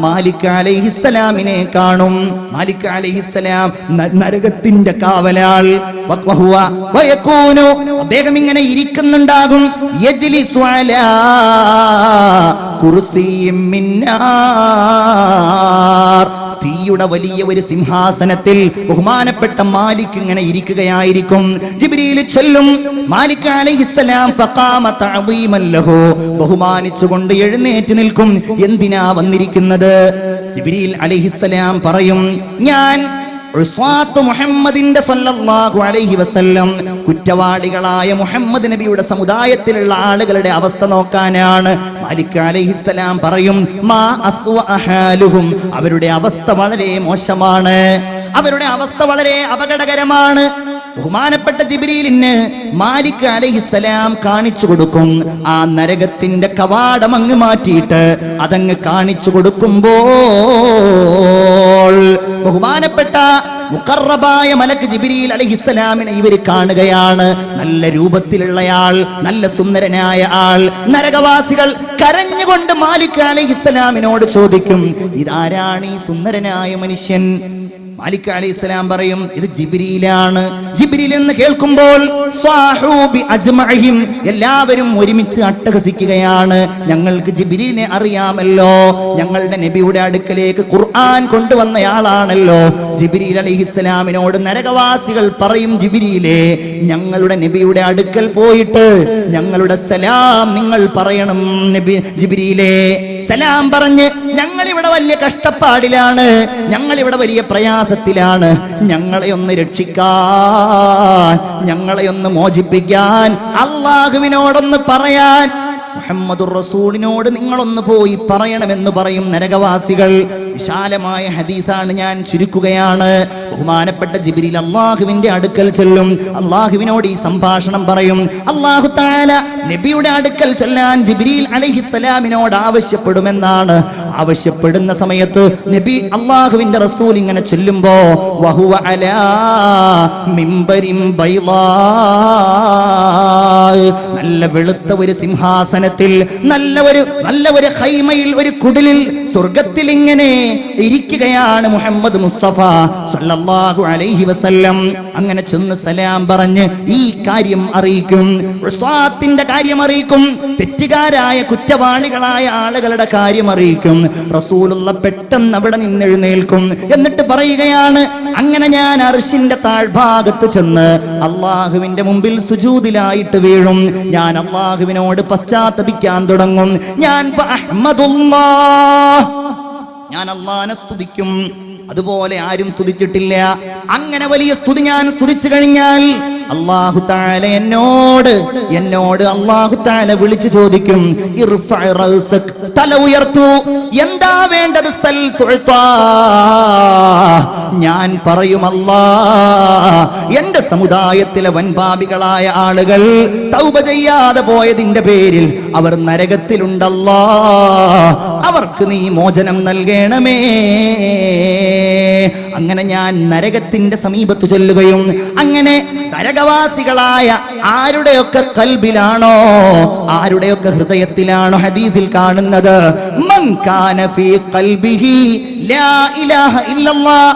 മാലിക് അലൈഹിസ്സലാമിനെ കാണും. മാലിക് അലൈഹിസ്സലാം നരകത്തിന്റെ കാവലാൾ. അദ്ദേഹം ഇങ്ങനെ ഇരിക്കുന്നുണ്ടാകും. യജ്ലിസു അലാ കുർസിയിൻ മിൻ നാർ, തീയുടെ വലിയ ഒരു സിംഹാസനത്തിൽ ബഹുമാനപ്പെട്ട മാലിക് ഇങ്ങനെ ഇരിക്കുകയായിരിക്കും. ജിബ്രീൽ ചെല്ലും. മാലിക് അലൈഹിസ്സലാം ഫഖാമ തഅദീമൻ ലഹു, ബഹുമാനിച്ചുകൊണ്ട് എഴുന്നേറ്റ് നിൽക്കും. എന്തിനാ വന്നിരിക്കുന്നത്? ജിബ്രീൽ അലൈഹിസ്സലാം പറയും, ഞാൻ മുഹമ്മദിന്റെ സ്വല്ലല്ലാഹു അലൈഹി വസല്ലം, കുറ്റവാളികളായ മുഹമ്മദ് നബിയുടെ സമുദായത്തിലുള്ള ആളുകളുടെ അവസ്ഥ നോക്കാനാണ്. മാലിക് അലൈഹിസ്സലാം പറയും, മാ അസ്വഅ ഹാലുഹും, അവരുടെ അവസ്ഥ വളരെ മോശമാണ്, അവരുടെ അവസ്ഥ വളരെ അപകടകരമാണ്. ബഹുമാനപ്പെട്ട ജിബ്രീലിന് മാലിക് അലൈഹിസ്സലാം കാണിച്ചു കൊടുക്കും. ആ നരകത്തിന്റെ കവാടം അങ്ങ് മാറ്റിയിട്ട് അതങ്ങ് കാണിച്ചു കൊടുക്കുമ്പോൾ ബഹുമാനപ്പെട്ട മുഖറബായ മലക്ക് ജിബ്രീൽ അലൈഹിസ്സലാമിനെ ഇവർ കാണുകയാണ്. നല്ല രൂപത്തിലുള്ളയാൾ, നല്ല സുന്ദരനായ ആൾ. നരകവാസികൾ കരഞ്ഞുകൊണ്ട് മാലിക് അലൈഹിസ്സലാമിനോട് ചോദിക്കും, ഇതാരാണ് ഈ സുന്ദരനായ മനുഷ്യൻ? മാലിക് അലൈഹിസ്സലാം പറയും, ഇത് ജിബ്രീലാണ്. ജിബ്രീൽ എന്ന് കേൾക്കുമ്പോൾ സ്വഹൂബി അജ്മഈഹിം, എല്ലാവരും ഒരുമിച്ച് അട്ടഹസിക്കുകയാണ്. ഞങ്ങൾക്ക് ജിബ്രീലിനെ അറിയാമല്ലോ, ഞങ്ങളുടെ നബിയുടെ അടുക്കലേക്ക് ഖുർആൻ കൊണ്ടുവന്നയാളാണല്ലോ. ജിബ്രീൽ അലൈഹിസ്സലാമിനോട് നരകവാസികൾ പറയും, ജിബ്രീലേ, ഞങ്ങളുടെ നബിയുടെ അടുക്കൽ പോയിട്ട് ഞങ്ങളുടെ സലാം നിങ്ങൾ പറയണം. നബി ജിബ്രീലേ, സലാം പറഞ്ഞ് ഞങ്ങളിവിടെ വലിയ കഷ്ടപ്പാടിലാണ്, ഞങ്ങളിവിടെ വലിയ പ്രയാസത്തിലാണ്, ഞങ്ങളെ ഒന്ന് രക്ഷിക്കാൻ, ഞങ്ങളെ ഒന്ന് മോചിപ്പിക്കാൻ, അല്ലാഹുവിനോടൊന്ന് പറയാൻ, മുഹമ്മദുർ റസൂലിനോട് നിങ്ങളൊന്ന് പോയി പറയണമെന്ന് പറയും നരകവാസികൾ. വിശാലമായ ഹദീസാണ്, ഞാൻ ചുരുക്കുകയാണ്. ബഹുമാനപ്പെട്ട ജിബ്രീൽ അല്ലാഹുവിന്റെ അടുക്കൽ ചെല്ലും, അല്ലാഹുവിനോട് ഈ സംഭാഷണം പറയും. അല്ലാഹു തആല നബിയുടെ അടുക്കൽ ചെല്ലാൻ ജിബ്രീൽ അലൈഹിസ്സലാമിനോട് ആവശ്യപ്പെടുമെന്നാണ്. ആവശ്യപ്പെടുന്ന സമയത്ത് നബി അല്ലാഹുവിന്റെ റസൂൽ ഇങ്ങനെ ചെല്ലുമ്പോ വഹുവ അലാ മിമ്പരിൻ ബൈളാ, നല്ല വെളുത്ത ഒരു സിംഹാസനത്തിൽ, നല്ല ഒരു ഖൈമയിൽ, ഒരു കുടിലിൽ, സ്വർഗത്തിൽ ഇങ്ങനെ ഇരിക്കുകയാണ് മുഹമ്മദ് മുസ്തഫ സല്ലല്ലാഹു അലൈഹി വസല്ലം. അങ്ങനെ ചെന്ന് സലാം പറഞ്ഞ് ഈ കാര്യം അറിയിക്കും, ഉസ്വാത്തിന്റെ കാര്യം അറിയിക്കും, തെറ്റുകാരായ കുറ്റവാളികളായ ആളുകളുടെ കാര്യം അറിയിക്കും. റസൂലുള്ള പെട്ടെന്ന് അവിടെ നിന്നെഴുന്നേൽക്കും. എന്നിട്ട് പറയുകയാണ്, അങ്ങനെ ഞാൻ അർശിന്റെ താഴ്ഭാഗത്ത് ചെന്ന് അള്ളാഹുവിന്റെ മുമ്പിൽ സുജൂദിലായിട്ട് വീഴും. ഞാൻ അള്ളാഹുവിനോട് പശ്ചാത്തപിക്കാൻ തുടങ്ങും. ഞാൻ അള്ളാഹനെ സ്തുതിക്കും, അതുപോലെ ആരും സ്തുതിച്ചിട്ടില്ല. അങ്ങനെ വലിയ സ്തുതി ഞാൻ സ്തുതിച്ചു കഴിഞ്ഞാൽ അല്ലാഹു തആല എന്നോട് അല്ലാഹു തആല വിളിച്ചു ചോദിക്കും, ഇർഫഅ റഅസക്, തല ഉയർത്തു, എന്താ വേണ്ടത്? സൽ തുഅതാ. ഞാൻ പറയും, അല്ലാഹ്, എന്റെ സമുദായത്തിലെ വൻപാപികളായ ആളുകൾ തൗബ ചെയ്യാതെ പോയതിന്റെ പേരിൽ അവർ നരകത്തിലുണ്ടല്ലാ, അവർക്ക് നീ മോചനം നൽകണമേ. അങ്ങനെ ഞാൻ നരകത്തിന്റെ സമീപത്ത് ചെല്ലുകയും അങ്ങനെ നരകവാസികളായ ആരുടെയൊക്കെ കൽബിലാണോ, ആരുടെയൊക്കെ ഹൃദയത്തിലാണോ ഹദീസിൽ കാണുന്നത്, മൻ കാന ഫീ ഖൽബിഹി ലാ ഇലാഹ ഇല്ലല്ലാഹ്,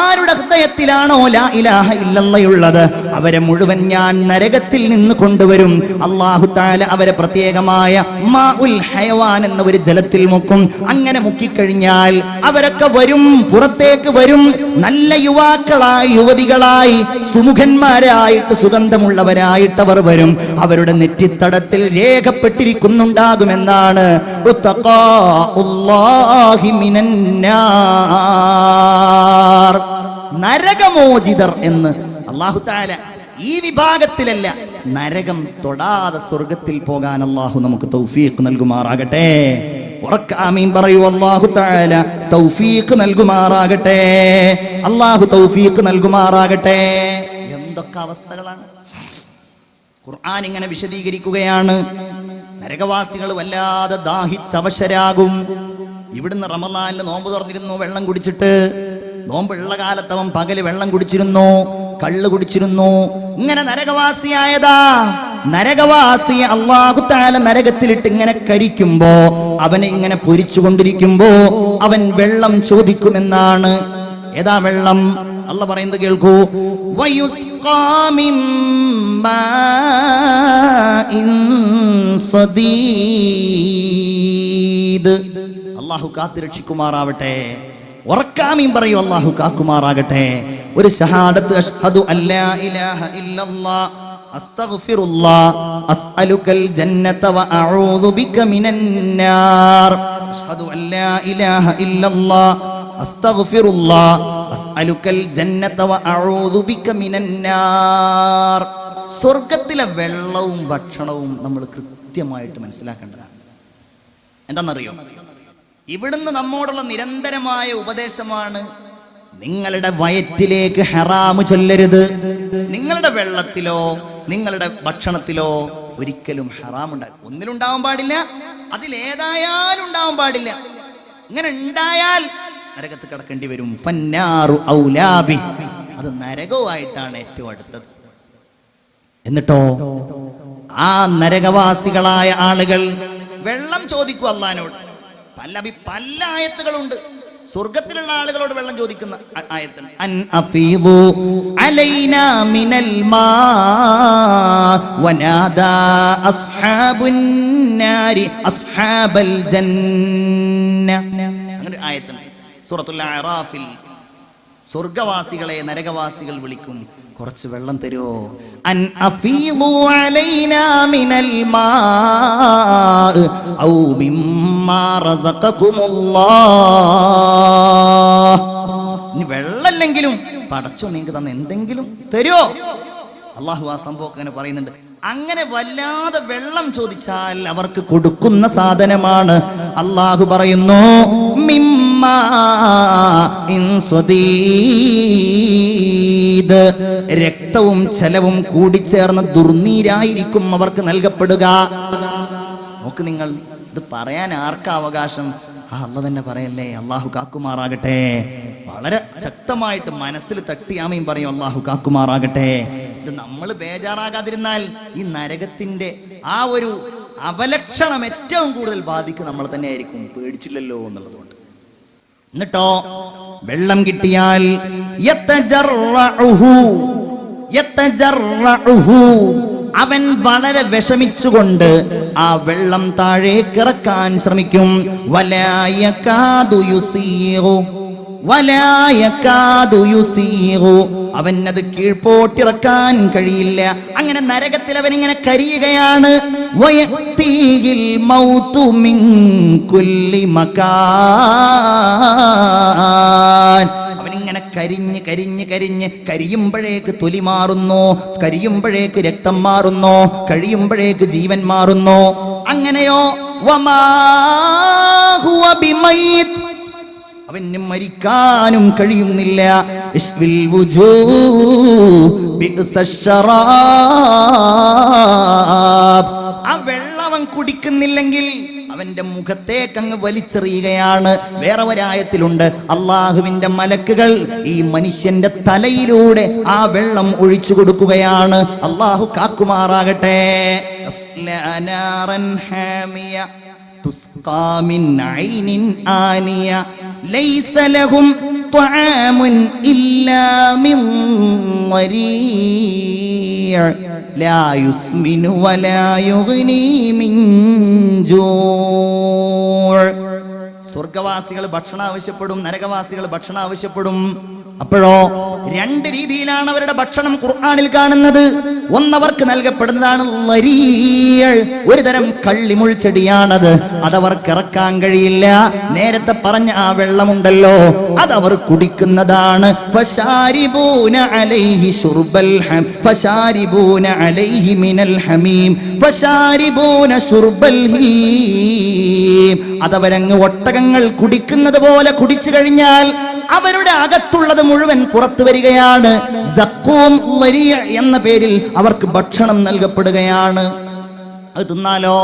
ആരുടെ ഹൃദയത്തിലാണോ ലാ ഇലാഹ ഇല്ലല്ലാഹുള്ളത്, അവരെ മുഴുവൻ ഞാൻ നരകത്തിൽ നിന്ന് കൊണ്ടുവരും. അല്ലാഹു തആല അവരെ പ്രത്യേകമായ മാഉൽ ഹയവാൻ എന്ന ഒരു ജലത്തിൽ മുക്കും. അങ്ങനെ മുക്കിക്കഴിഞ്ഞാൽ അവരൊക്കെ വരും, പുറത്തേക്ക് വരും. നല്ല യുവാക്കളായി, യുവതികളായി, സുമുഖന്മാരായിട്ട്, സുഗന്ധമുള്ളവരായിട്ട് അവർ വരും. അവരുടെ നെറ്റിത്തടത്തിൽ രേഖപ്പെട്ടിരിക്കുന്നുണ്ടാകുമെന്നാണ് ഉത്തഖാഉല്ലാഹി മിനന്നാർ, നരകമോചിതർ എന്ന്. അല്ലാഹു തആല ഈ വിഭാഗത്തിലല്ല, നരകം തൊടാതെ സ്വർഗത്തിൽ പോകാൻ അല്ലാഹു നമുക്ക് തൗഫീഖ് നൽകുമാറാകട്ടെ. ഉറക്കെ ആമീൻ പറയൂ. അല്ലാഹു തആല തൗഫീഖ് നൽകുമാറാകട്ടെ, അല്ലാഹു തൗഫീഖ് നൽകുമാറാകട്ടെ. എന്തൊക്കെ അവസ്ഥകളാണ് ഖുർആൻ ഇങ്ങനെ വിശദീകരിക്കുകയാണ്. നരകവാസികൾ വല്ലാതെ ദാഹിച്ചവശരാകും. ഇവിടുന്ന് റമളാനിൽ നോമ്പ് തുറന്നിരുന്നു, വെള്ളം കുടിച്ചിട്ട്. നോമ്പുള്ള കാലത്ത് അവൻ പകല് വെള്ളം കുടിച്ചിരുന്നു, കള്ള് കുടിച്ചിരുന്നു. ഇങ്ങനെ നരകവാസിയായതാ. നരകവാസിയെ അല്ലാഹു തആല നരകത്തിലിട്ട് ഇങ്ങനെ കരിക്കുമ്പോ, അവനെ ഇങ്ങനെ പൊരിച്ചുകൊണ്ടിരിക്കുമ്പോ അവൻ വെള്ളം ചോദിക്കുമെന്നാണ്. ഏതാ വെള്ളം? അല്ലാഹു പറയുന്നത് കേൾക്കൂ. വയുസ്ഖാ മിൻ മാഇൻ സദീദ്. അല്ലാഹു കാത്തുരക്ഷിക്കുമാറാവട്ടെ. ഉറക്കാമീൻ പറയൂ, അല്ലാഹു കാക്കുമാറാകട്ടെ. ഒരു ഷഹാദത്ത്, അഷ്ഹദു അല്ലാ ഇലാഹ ഇല്ലല്ലാഹ് അസ്തഗ്ഫിറുല്ലാഹ് അസ്അലുകൽ ജന്നത വ അഊദു ബിക മിനന്നാർ. അഷ്ഹദു അല്ലാ ഇലാഹ ഇല്ലല്ലാഹ് അസ്തഗ്ഫിറുല്ലാഹ് അസ്അലുകൽ ജന്നത വ അഊദു ബിക മിനന്നാർ. സ്വർഗ്ഗത്തിലെ വെള്ളവും ഭക്ഷണവും നമ്മൾ കൃത്യമായിട്ട് മനസ്സിലാക്കേണ്ടതാണ്. എന്താണെന്നറിയോ? ഇവിടുന്ന് നമ്മോടുള്ള നിരന്തരമായ ഉപദേശമാണ്, നിങ്ങളുടെ വയറ്റിലേക്ക് ഹറാമ് ചൊല്ലരുത്. നിങ്ങളുടെ വെള്ളത്തിലോ നിങ്ങളുടെ ഭക്ഷണത്തിലോ ഒരിക്കലും ഹറാം ഉണ്ടാകും. ഒന്നിലുണ്ടാവാൻ പാടില്ല, അതിലേതായാലും ഉണ്ടാവാൻ പാടില്ല. ഇങ്ങനെ ഉണ്ടായാൽ നരകത്ത് കിടക്കേണ്ടി വരും. ഫന്നാറു ഔലാബി, അത് നരകവുമായിട്ടാണ് ഏറ്റവും അടുത്തത്. എന്നിട്ടോ ആ നരകവാസികളായ ആളുകൾ വെള്ളം ചോദിക്കും അള്ളാഹിനോട്. പല ആയത്തുകളുണ്ട്. സ്വർഗത്തിലുള്ള ആളുകളോട് വെള്ളം ചോദിക്കുന്ന ആയത്തുണ്ട്. അൻ അഫീദു അലൈനാ മിനൽ മാ വനാദാ അസ്ഹാബുൻ നാരി അസ്ഹാബൽ ജന്ന. അങ്ങനെ ആയത്തുണ്ട് സൂറത്തുൽ അറാഫിൽ. സ്വർഗവാസികളെ നരകവാസികൾ വിളിക്കും, കുറച്ച് വെള്ളം തരുമോ? അൻ അഫീദു അലൈനാ മിനൽ മാ ഔ മിമ്മാ റസഖകുമുല്ലാഹ്. ഇനി വെള്ളമല്ലെങ്കിലും പടച്ചോ നിങ്ങൾക്ക് തന്ന എന്തെങ്കിലും തരുമോ? അള്ളാഹു ആ സംഭവം അങ്ങനെ പറയുന്നുണ്ട്. അങ്ങനെ വല്ലാതെ വെള്ളം ചോദിച്ചാൽ അവർക്ക് കൊടുക്കുന്ന സാധനമാണ് അള്ളാഹു പറയുന്നു മിമ്മാ ഇൻ സ്വദീദ്. രക്തവും ജലവും കൂടിച്ചേർന്ന ദുർനീരായിരിക്കും അവർക്ക് നൽകപ്പെടുക. നോക്ക് നിങ്ങൾ, ഇത് പറയാൻ ആർക്കാ അവകാശം? അള്ളാഹ് തന്നെ പറയല്ലേ. അള്ളാഹു കാക്കുമാറാകട്ടെ. വളരെ ശക്തമായിട്ട് മനസ്സിൽ തട്ടിയാമയും പറയും അള്ളാഹു കാക്കുമാറാകട്ടെ. ഇത് നമ്മൾ ബേജാറാകാതിരുന്നാൽ ഈ നരകത്തിന്റെ ആ ഒരു അവലക്ഷണം ഏറ്റവും കൂടുതൽ ബാധിക്കുക നമ്മൾ തന്നെ ആയിരിക്കും. പേടിച്ചില്ലല്ലോ എന്നുള്ളതുകൊണ്ട്. എന്നിട്ടോ വെള്ളം കിട്ടിയാൽ അവൻ വളരെ വിഷമിച്ചുകൊണ്ട് ആ വെള്ളം താഴേക്കിറക്കാൻ ശ്രമിക്കും. അവനത് കീഴ്പോട്ടിറക്കാൻ കഴിയില്ല. അങ്ങനെ നരകത്തിൽ അവൻ ഇങ്ങനെ കരിയുകയാണ്. അവനിങ്ങനെ കരിഞ്ഞ് കരിഞ്ഞ് കരിഞ്ഞ് കരിയുമ്പോഴേക്ക് തൊലി മാറുന്നു, കരിയുമ്പോഴേക്ക് രക്തം മാറുന്നു, കഴിയുമ്പോഴേക്ക് ജീവൻ മാറുന്നു. അങ്ങനെയോ അവന് മരിക്കാനും കഴിയുന്നില്ല. ആ വെള്ളം അവൻ കുടിക്കുന്നില്ലെങ്കിൽ അവന്റെ മുഖത്തേക്ക് അങ്ങ് വലിച്ചെറിയുകയാണ്. വേറെ ഒരായത്തിലുണ്ട് അള്ളാഹുവിന്റെ മലക്കുകൾ ഈ മനുഷ്യന്റെ തലയിലൂടെ ആ വെള്ളം ഒഴിച്ചു കൊടുക്കുകയാണ്. അള്ളാഹു കാക്കുമാറാകട്ടെ. تسقى من عين آنية ليس لهم طعام إلا من ضريع لا يسمن ولا يغني من جوع. സ്വർഗവാസികൾ ഭക്ഷണം ആവശ്യപ്പെടും, നരകവാസികൾ ഭക്ഷണം ആവശ്യപ്പെടും. അപ്പോഴോ രണ്ട് രീതിയിലാണ് അവരുടെ ഭക്ഷണം ഖുർആനിൽ കാണുന്നത്. ഒന്നവർക്ക് നൽകപ്പെടുന്നതാണ് ഒരു തരം കള്ളിമുൾ ചെടിയാണത്. അതവർക്ക് ഇറക്കാൻ കഴിയില്ല. നേരത്തെ പറഞ്ഞ ആ വെള്ളമുണ്ടല്ലോ, അതവർ കുടിക്കുന്നതാണ്. ഫശാരിബൂന അലൈഹി ശുർബൽ ഹം ഫശാരിബൂന അലൈഹി മിനൽ ഹമീം ഫശാരിബൂന ശുർബൽ ഹീം. അതവരങ്ങ് ഒട്ടകങ്ങൾ കുടിക്കുന്നത് പോലെ കുടിച്ചു കഴിഞ്ഞാൽ അവരുടെ അകത്തുള്ളത് മുഴുവൻ പുറത്തു വരികയാണ്. സഖൂം ലരിയ എന്ന പേരിൽ അവർക്ക് ഭക്ഷണം നൽകപ്പെടുകയാണ്. അത് തിന്നാലോ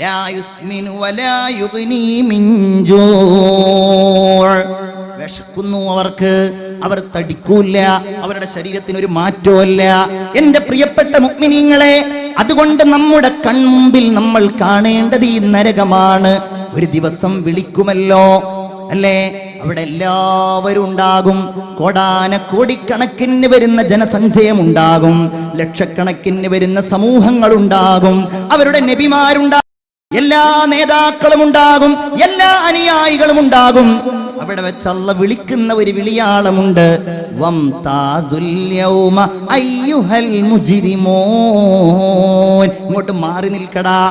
ലാ യുസ്മിനു വലാ യുഗ്നി മിൻ ജൂ'. വിശക്കുന്നു അവർക്ക്, അവർ തടിക്കൂല, അവരുടെ ശരീരത്തിന് ഒരു മാറ്റവുമില്ല. എന്റെ പ്രിയപ്പെട്ട മുഅ്മിനീങ്ങളെ, അതുകൊണ്ട് നമ്മുടെ കൺമുമ്പിൽ നമ്മൾ കാണേണ്ടത് ഈ നരകമാണ്. ഒരു ദിവസം വിളിക്കുമല്ലോ അല്ലേ? അവിടെ എല്ലാവരും ഉണ്ടാകും. കോടാനക്കോടിക്കണക്കിന് വരുന്ന ജനസഞ്ചയമുണ്ടാകും, ലക്ഷക്കണക്കിന് വരുന്ന സമൂഹങ്ങളുണ്ടാകും, അവരുടെ നബിമാരുണ്ടാകും, എല്ലാ നേതാക്കളും ഉണ്ടാകും, എല്ലാ അനുയായികളും ഉണ്ടാകും. അവിടെ വെച്ച് അല്ലാഹ് വിളിക്കുന്ന ഒരു വിളിയാളമുണ്ട്. വംതാസുൽ യൗമ അയ്യുഹൽ മുജ്രിമൂൻ. ഇങ്ങോട്ട് മാറി നിൽക്കടാ.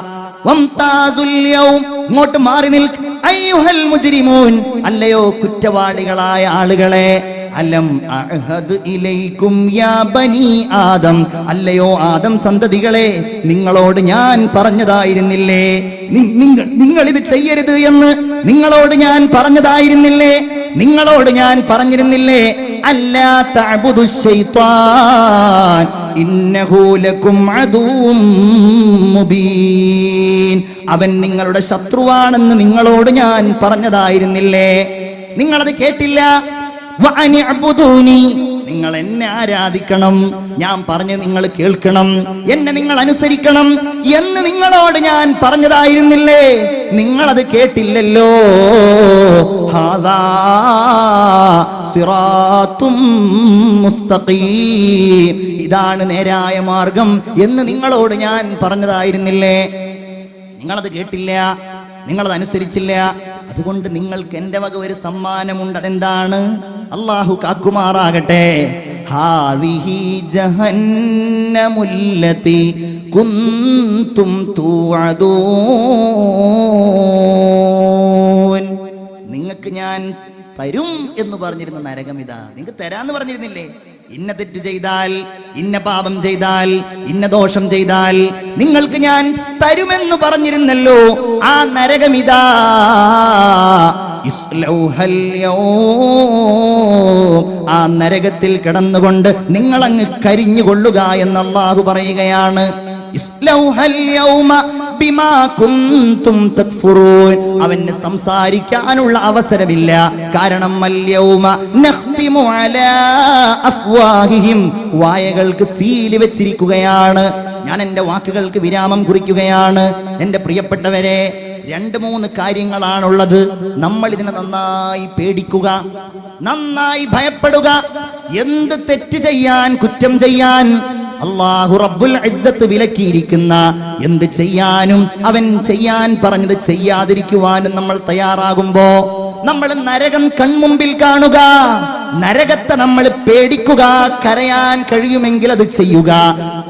വംതാസുൽ യൗം, ഇങ്ങോട്ട് മാറി നിൽക്ക. അയ്യുഹൽ മുജ്രിമൂൻ, അല്ലയോ കുറ്റവാളികളായ ആളുകളെ. അലം അഅഹദ് ഇലൈക്കും യാ ബനി ആദം, അല്ലയോ ആദം സന്തതികളെ, നിങ്ങളോട് ഞാൻ പറഞ്ഞതായിരുന്നില്ലേ? നിങ്ങൾ ഇത് ചെയ്യരുത് എന്ന് നിങ്ങളോട് ഞാൻ പറഞ്ഞതായിരുന്നില്ലേ? നിങ്ങളോട് ഞാൻ പറഞ്ഞിരുന്നില്ലേ? അല്ലാ തഅബുദു ശൈത്താൻ ഇന്നഹു ലക്കും അദുവ്വും മുബീൻ. അവൻ നിങ്ങളുടെ ശത്രുവാണെന്ന് നിങ്ങളോട് ഞാൻ പറഞ്ഞതായിരുന്നില്ലേ? നിങ്ങളത് കേട്ടില്ല. വഅനിഅ്ബുദൂനി, നിങ്ങൾ എന്നെ ആരാധിക്കണം, ഞാൻ പറഞ്ഞ് നിങ്ങൾ കേൾക്കണം, എന്നെ നിങ്ങൾ അനുസരിക്കണം എന്ന് നിങ്ങളോട് ഞാൻ പറഞ്ഞതായിരുന്നില്ലേ? നിങ്ങളത് കേട്ടില്ലല്ലോ. ഹാദാ സിറാത്തും മുസ്തഖീം, ഇതാണ് നേരായ മാർഗം എന്ന് നിങ്ങളോട് ഞാൻ പറഞ്ഞതായിരുന്നില്ലേ? നിങ്ങളത് കേട്ടില്ല, നിങ്ങളത് അനുസരിച്ചില്ല. അതുകൊണ്ട് നിങ്ങൾക്ക് എൻ്റെ വക ഒരു സമ്മാനമുണ്ട്. അതെന്താണ്? അല്ലാഹു കാക്കുമാറാകട്ടെ. ഹാദിഹി ജഹന്നമുല്ലതി കുന്തും തുഅദൂൻ. നിങ്ങൾക്ക് ഞാൻ തരും എന്ന് പറഞ്ഞിരുന്ന നരകം ഇതാ. നിങ്ങൾക്ക് തരാന്ന് പറഞ്ഞിരുന്നില്ലേ? ഇന്ന തെറ്റ് ചെയ്താൽ, ഇന്ന പാപം ചെയ്താൽ, ഇന്ന ദോഷം ചെയ്താൽ നിങ്ങൾക്ക് ഞാൻ തരുമെന്ന് പറഞ്ഞിരുന്നല്ലോ. ആ നരകമിതാ. ആ നരകത്തിൽ കിടന്നുകൊണ്ട് നിങ്ങളങ്ങ് കരിഞ്ഞുകൊള്ളുക എന്ന് അല്ലാഹു പറയുകയാണ്. അവന് സംസാരിക്കാനുള്ള അവസരമില്ല. കാരണം വായകൾക്ക് സീല് വെച്ചിരിക്കുകയാണ്. ഞാൻ എൻ്റെ വാക്കുകൾക്ക് വിരാമം കുറിക്കുകയാണ്. എൻ്റെ പ്രിയപ്പെട്ടവരെ, 2-3 കാര്യങ്ങളാണുള്ളത്. നമ്മൾ ഇതിനെ നന്നായി പേടിക്കുക, നന്നായി ഭയപ്പെടുക. എന്ത് തെറ്റ് ചെയ്യാൻ, കുറ്റം ചെയ്യാൻ അല്ലാഹു റബ്ബുൽ ഇസ്സത്ത് വിലക്കിയിരിക്കുന്ന എന്ത് ചെയ്യാനും അവൻ ചെയ്യാൻ പറഞ്ഞത് ചെയ്യാതിരിക്കുവാനും നമ്മൾ തയ്യാറാകുമ്പോ നമ്മൾ നരകം കൺമുമ്പിൽ കാണുക. നരകത്തെ നമ്മൾ പേടിക്കുക. കരയാൻ കഴിയുമെങ്കിൽ അത് ചെയ്യുക.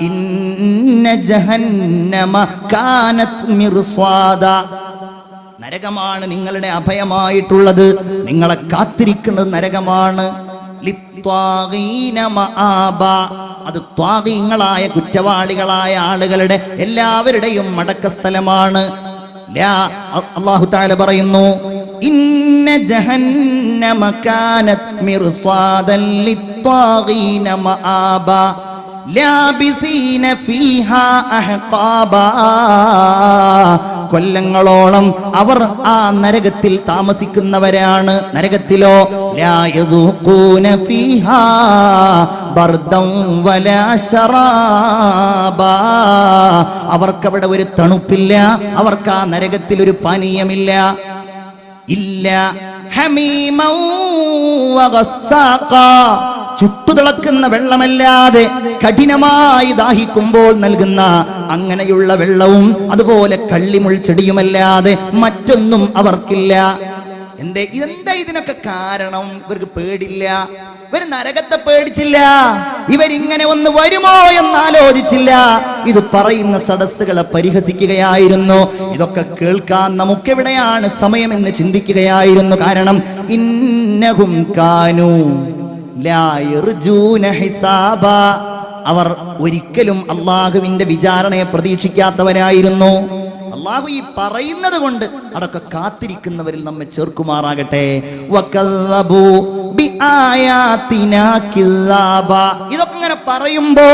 ഇന്ന ജഹന്നമ കാനത് മിർസ്വാദ. നരകമാണ് നിങ്ങളുടെ അഭയമായിട്ടുള്ളത്. നിങ്ങളെ കാത്തിരിക്കുന്നത് നരകമാണ്. അത് ത്വാഗീങ്ങളായ കുറ്റവാളികളായ ആളുകളുടെ എല്ലാവരുടെയും മടക്ക സ്ഥലമാണ്. അല്ലാഹു തആല പറയുന്നു, ഇന്ന ജഹന്നമ കാനത് മിർസാദൻ ലിത്വാഗീന മആബ ലാബിസീന ഫീഹാ അഹ്ഖാബാ. കൊല്ലങ്ങളോളം അവർ ആ നരകത്തിൽ താമസിക്കുന്നവരാണ്. നരകത്തിലോ ലാ യദൂഖൂന ഫീഹാ ബർദൻ വലാ ശറാബാ. അവർക്കവിടെ ഒരു തണുപ്പില്ല, അവർക്ക് ആ നരകത്തിൽ ഒരു പാനീയമില്ല. ഇല്ല ഹമീമൻ വഗസ്സാഖാ. ചുട്ടുതിളക്കുന്ന വെള്ളമല്ലാതെ കഠിനമായി ദാഹിക്കുമ്പോൾ നൽകുന്ന അങ്ങനെയുള്ള വെള്ളവും അതുപോലെ കള്ളിമുൾ ചെടിയുമല്ലാതെ മറ്റൊന്നും അവർക്കില്ല. എന്താ ഇതിനൊക്കെ കാരണം? ഇവർക്ക് പേടില്ല. ഇവർ നരകത്തെ പേടിച്ചില്ല. ഇവരിങ്ങനെ ഒന്ന് വരുമോ എന്നാലോചിച്ചില്ല. ഇത് പറയുന്ന സദസ്സുകളെ പരിഹസിക്കുകയായിരുന്നു. ഇതൊക്കെ കേൾക്കാൻ നമുക്കെവിടെയാണ് സമയമെന്ന് ചിന്തിക്കുകയായിരുന്നു. കാരണം ഇന്നഹും കാനൂ ലാ യർജൂന ഹിസാബാ. അവർ ഒരിക്കലും അള്ളാഹുവിന്റെ വിചാരണയെ പ്രതീക്ഷിക്കാത്തവരായിരുന്നു. അള്ളാഹു ഈ പറയുന്നത് കൊണ്ട് അതൊക്കെ കാത്തിരിക്കുന്നവരിൽ നമ്മെ ചേർക്കുമാറാകട്ടെ. വകല്ലബു ബിആയാതിനാ കില്ലാബ. ഇതൊക്കെ ഇങ്ങനെ പറയുമ്പോ,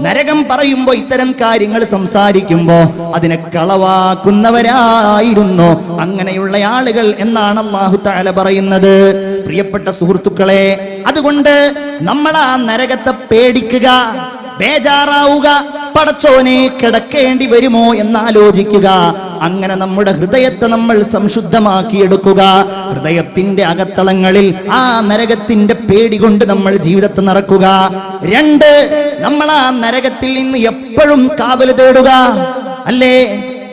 നരകം പറയുമ്പോ, ഇത്തരം കാര്യങ്ങൾ സംസാരിക്കുമ്പോ അതിനെ കളവാക്കുന്നവരായിരുന്നു അങ്ങനെയുള്ള ആളുകൾ എന്നാണ് അല്ലാഹു തആല പറയുന്നത്. പ്രിയപ്പെട്ട സുഹൃത്തുക്കളെ, അതുകൊണ്ട് നമ്മൾ ആ നരകത്തെ പേടിക്കുക, ബേജാറാവുക. പടച്ചോനെ കിടക്കേണ്ടി വരുമോ എന്നാലോചിക്കുക. അങ്ങനെ നമ്മുടെ ഹൃദയത്തെ നമ്മൾ സംശുദ്ധമാക്കിയെടുക്കുക. ഹൃദയത്തിന്റെ അകത്തളങ്ങളിൽ ആ നരകത്തിന്റെ പേടി കൊണ്ട് നമ്മൾ ജീവിതത്തെ നിറക്കുക. 2, നമ്മൾ ആ നരകത്തിൽ നിന്ന് എപ്പോഴും കാവൽ തേടുക. അല്ലേ?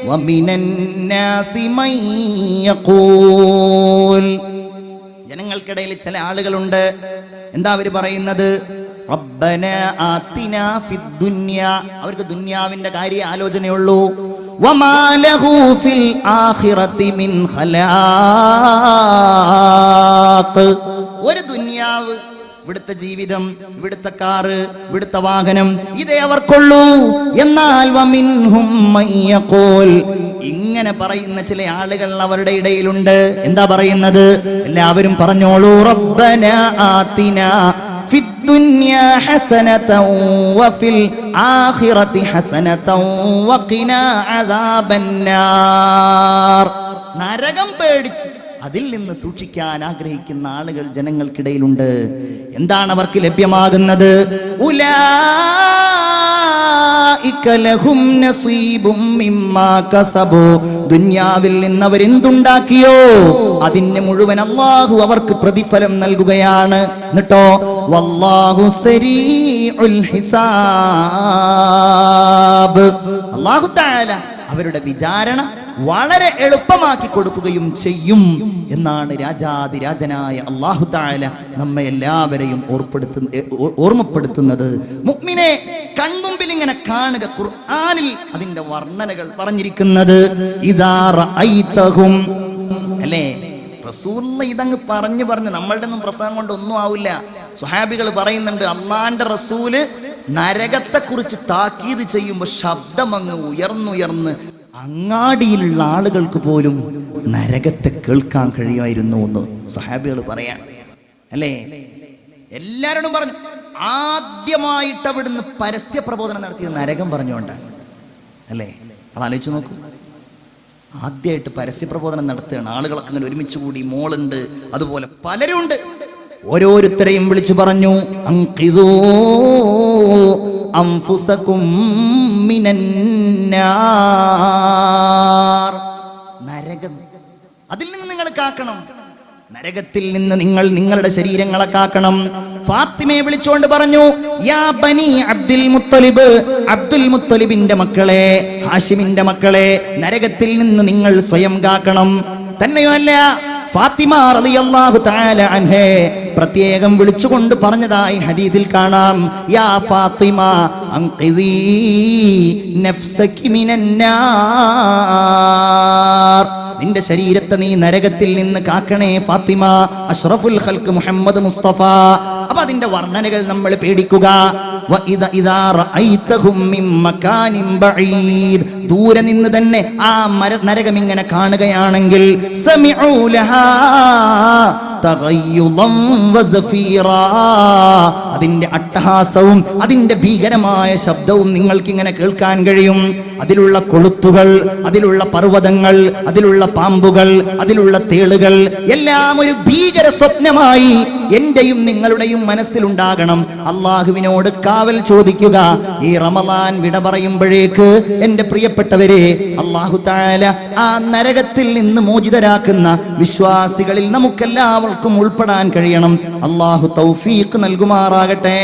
വമിനന്നാസി മൻ യഖൂൽ. ജനങ്ങൾക്കിടയിൽ ചില ആളുകളുണ്ട്. എന്താ അവർ പറയുന്നത്? റബ്ബന ആതിനാ ഫിദ്ദുനിയ. അവർക്ക് ദുനിയാവിന്റെ കാര്യ ആലോചനയുള്ളൂ. വമാ ലഹു ഫിൽ ആഖിറതി മിൻ ഖലാഖ്. ഒരു ദുനിയാവ്, ഇവിടുത്തെ ജീവിതം, ഇവിടുത്തെ കാറ്, ഇവിടുത്തെ വാഹനം, ഇതേ അവർക്കുള്ളൂ. എന്നാൽ വമിൻഹും മൻ യഖൂൽ. ഇങ്ങനെ പറയുന്ന ചില ആളുകൾ അവരുടെ ഇടയിലുണ്ട്. എന്താ പറയുന്നത്? എല്ലാവരും പറഞ്ഞോളൂ. റബ്ബന ആതിനാ ഫിദ്ദുനിയാ ഹസനതൻ വഫിൽ ആഖിറതി ഹസനതൻ വഖിനാ അദാബന്നാർ. നരകം പേടിച്ച് അതിൽ നിന്ന് സൂക്ഷിക്കാൻ ആഗ്രഹിക്കുന്ന ആളുകൾ ജനങ്ങൾക്കിടയിലുണ്ട്. എന്താണ് അവർക്ക് ലഭ്യമാകുന്നത്? ദുനിയാവിൽ നിന്ന് അവരെന്തുണ്ടാക്കിയോ അതിന് മുഴുവൻ അല്ലാഹു അവർക്ക് പ്രതിഫലം നൽകുകയാണ്. എന്നിട്ടോ വല്ലാഹു സരീഉൽ ഹിസാബ്, അല്ലാഹു തആല അവരുടെ വിചാരണ വളരെ എളുപ്പമാക്കി കൊടുക്കുകയും ചെയ്യും എന്നാണ് രാജാതിരാജനായ അല്ലാഹു തആല നമ്മെ എല്ലാവരെയും ഓർമ്മപ്പെടുത്തുന്നത്. മുഅ്മിനെ കൺമുമ്പിൽ ഇങ്ങനെ കാണുക. ഖുർആനിൽ അതിന്റെ വർണ്ണനകൾ പറഞ്ഞിരിക്കുന്നത് ഇദാ റഅയ്തഹും, അല്ലേ? റസൂലുള്ള ഇതങ്ങ് പറഞ്ഞു നമ്മളുടെ ഒന്നും പ്രസംഗം കൊണ്ട് ഒന്നും ആവില്ല. സ്വഹാബികൾ പറയുന്നുണ്ട്, അള്ളാന്റെ റസൂല് നരകത്തെ കുറിച്ച് താക്കീത് ചെയ്യുമ്പോൾ ശബ്ദം അങ്ങ് ഉയർന്നുയർന്ന് അങ്ങാടിയിലുള്ള ആളുകൾക്ക് പോലും നരകത്തെ കേൾക്കാൻ കഴിയുമായിരുന്നു എന്ന് സ്വഹാബികൾ പറയാണ്, അല്ലേ? എല്ലാവരോടും പറഞ്ഞു. ആദ്യമായിട്ട് അവിടുന്ന് പരസ്യ പ്രബോധനം നടത്തിയത് നരകം പറഞ്ഞുകൊണ്ടാണ്, അല്ലേ? അതാലോചിച്ച് നോക്കൂ. ആദ്യമായിട്ട് പരസ്യ പ്രബോധനം നടത്തുകയാണ്. ആളുകളൊക്കെ ഇങ്ങനെ ഒരുമിച്ച് കൂടി, മോളുണ്ട്, അതുപോലെ പലരും ഉണ്ട്. ഓരോരുത്തരെയും വിളിച്ചു പറഞ്ഞു, അൻഖിദൂ അൻഫുസകും മിനന്നാർ, നരകം, അതിൽ നിന്ന് നിങ്ങൾ കാക്കണം. നരകത്തിൽ നിന്ന് നിങ്ങൾ നിങ്ങളുടെ ശരീരങ്ങളെ കാക്കണം. ഫാത്തിമയെ വിളിച്ചുകൊണ്ട് പറഞ്ഞു, യാ ബനി അബ്ദുൽ മുത്തലിബ്, അബ്ദുൽ മുത്തലിബിന്റെ മക്കളെ, ഹാഷിമിന്റെ മക്കളെ, നരകത്തിൽ നിന്ന് നിങ്ങൾ സ്വയം കാക്കണം. തന്നെയുമല്ല, ഫാത്തിമ റളിയല്ലാഹു തആല അൻഹേ പ്രത്യേകം വിളിച്ചുകൊണ്ട് പറഞ്ഞതായി ഹദീസിൽ കാണാം, യാ ഫാത്തിമ അൻഖിദീ നഫ്സകി മിനന്നാർ, നിന്റെ ശരീരത്തെ നീ നരകത്തിൽ നിന്ന് കാക്കണേ ഫാത്തിമ. അഷ്റഫുൽ ഖൽഖ് മുഹമ്മദ് മുസ്തഫ. അപ്പൊ അതിന്റെ വർണ്ണനകൾ നമ്മൾ പേടിക്കുക. ദൂരെ നിന്ന് തന്നെ ആ നരകം ഇങ്ങനെ കാണുകയാണെങ്കിൽ അതിന്റെ അട്ടഹാസവും അതിന്റെ ഭീകരമായ ശബ്ദവും നിങ്ങൾക്ക് ഇങ്ങനെ കേൾക്കാൻ കഴിയും. അതിലുള്ള കൊളുത്തുകൾ, അതിലുള്ള പർവ്വതങ്ങൾ, അതിലുള്ള പാമ്പുകൾ, അതിലുള്ള തേളുകൾ എല്ലാം ഒരു ഭീകര സ്വപ്നമായി എന്റെയും നിങ്ങളുടെയും മനസ്സിലുണ്ടാകണം. അള്ളാഹുവിനോട് കാവൽ ചോദിക്കുക. ഈ റമളാൻ വിട പറയുമ്പോഴേക്ക് എന്റെ പ്രിയപ്പെട്ടവരെ, അല്ലാഹു തആല ആ നരകത്തിൽ നിന്ന് മോചിതരാക്കുന്ന വിശ്വാസികളിൽ നമുക്കെല്ലാവർക്കും ഉൾപ്പെടാൻ കഴിയണം. അല്ലാഹു തൗഫീഖ് നൽകുമാറാകട്ടെ.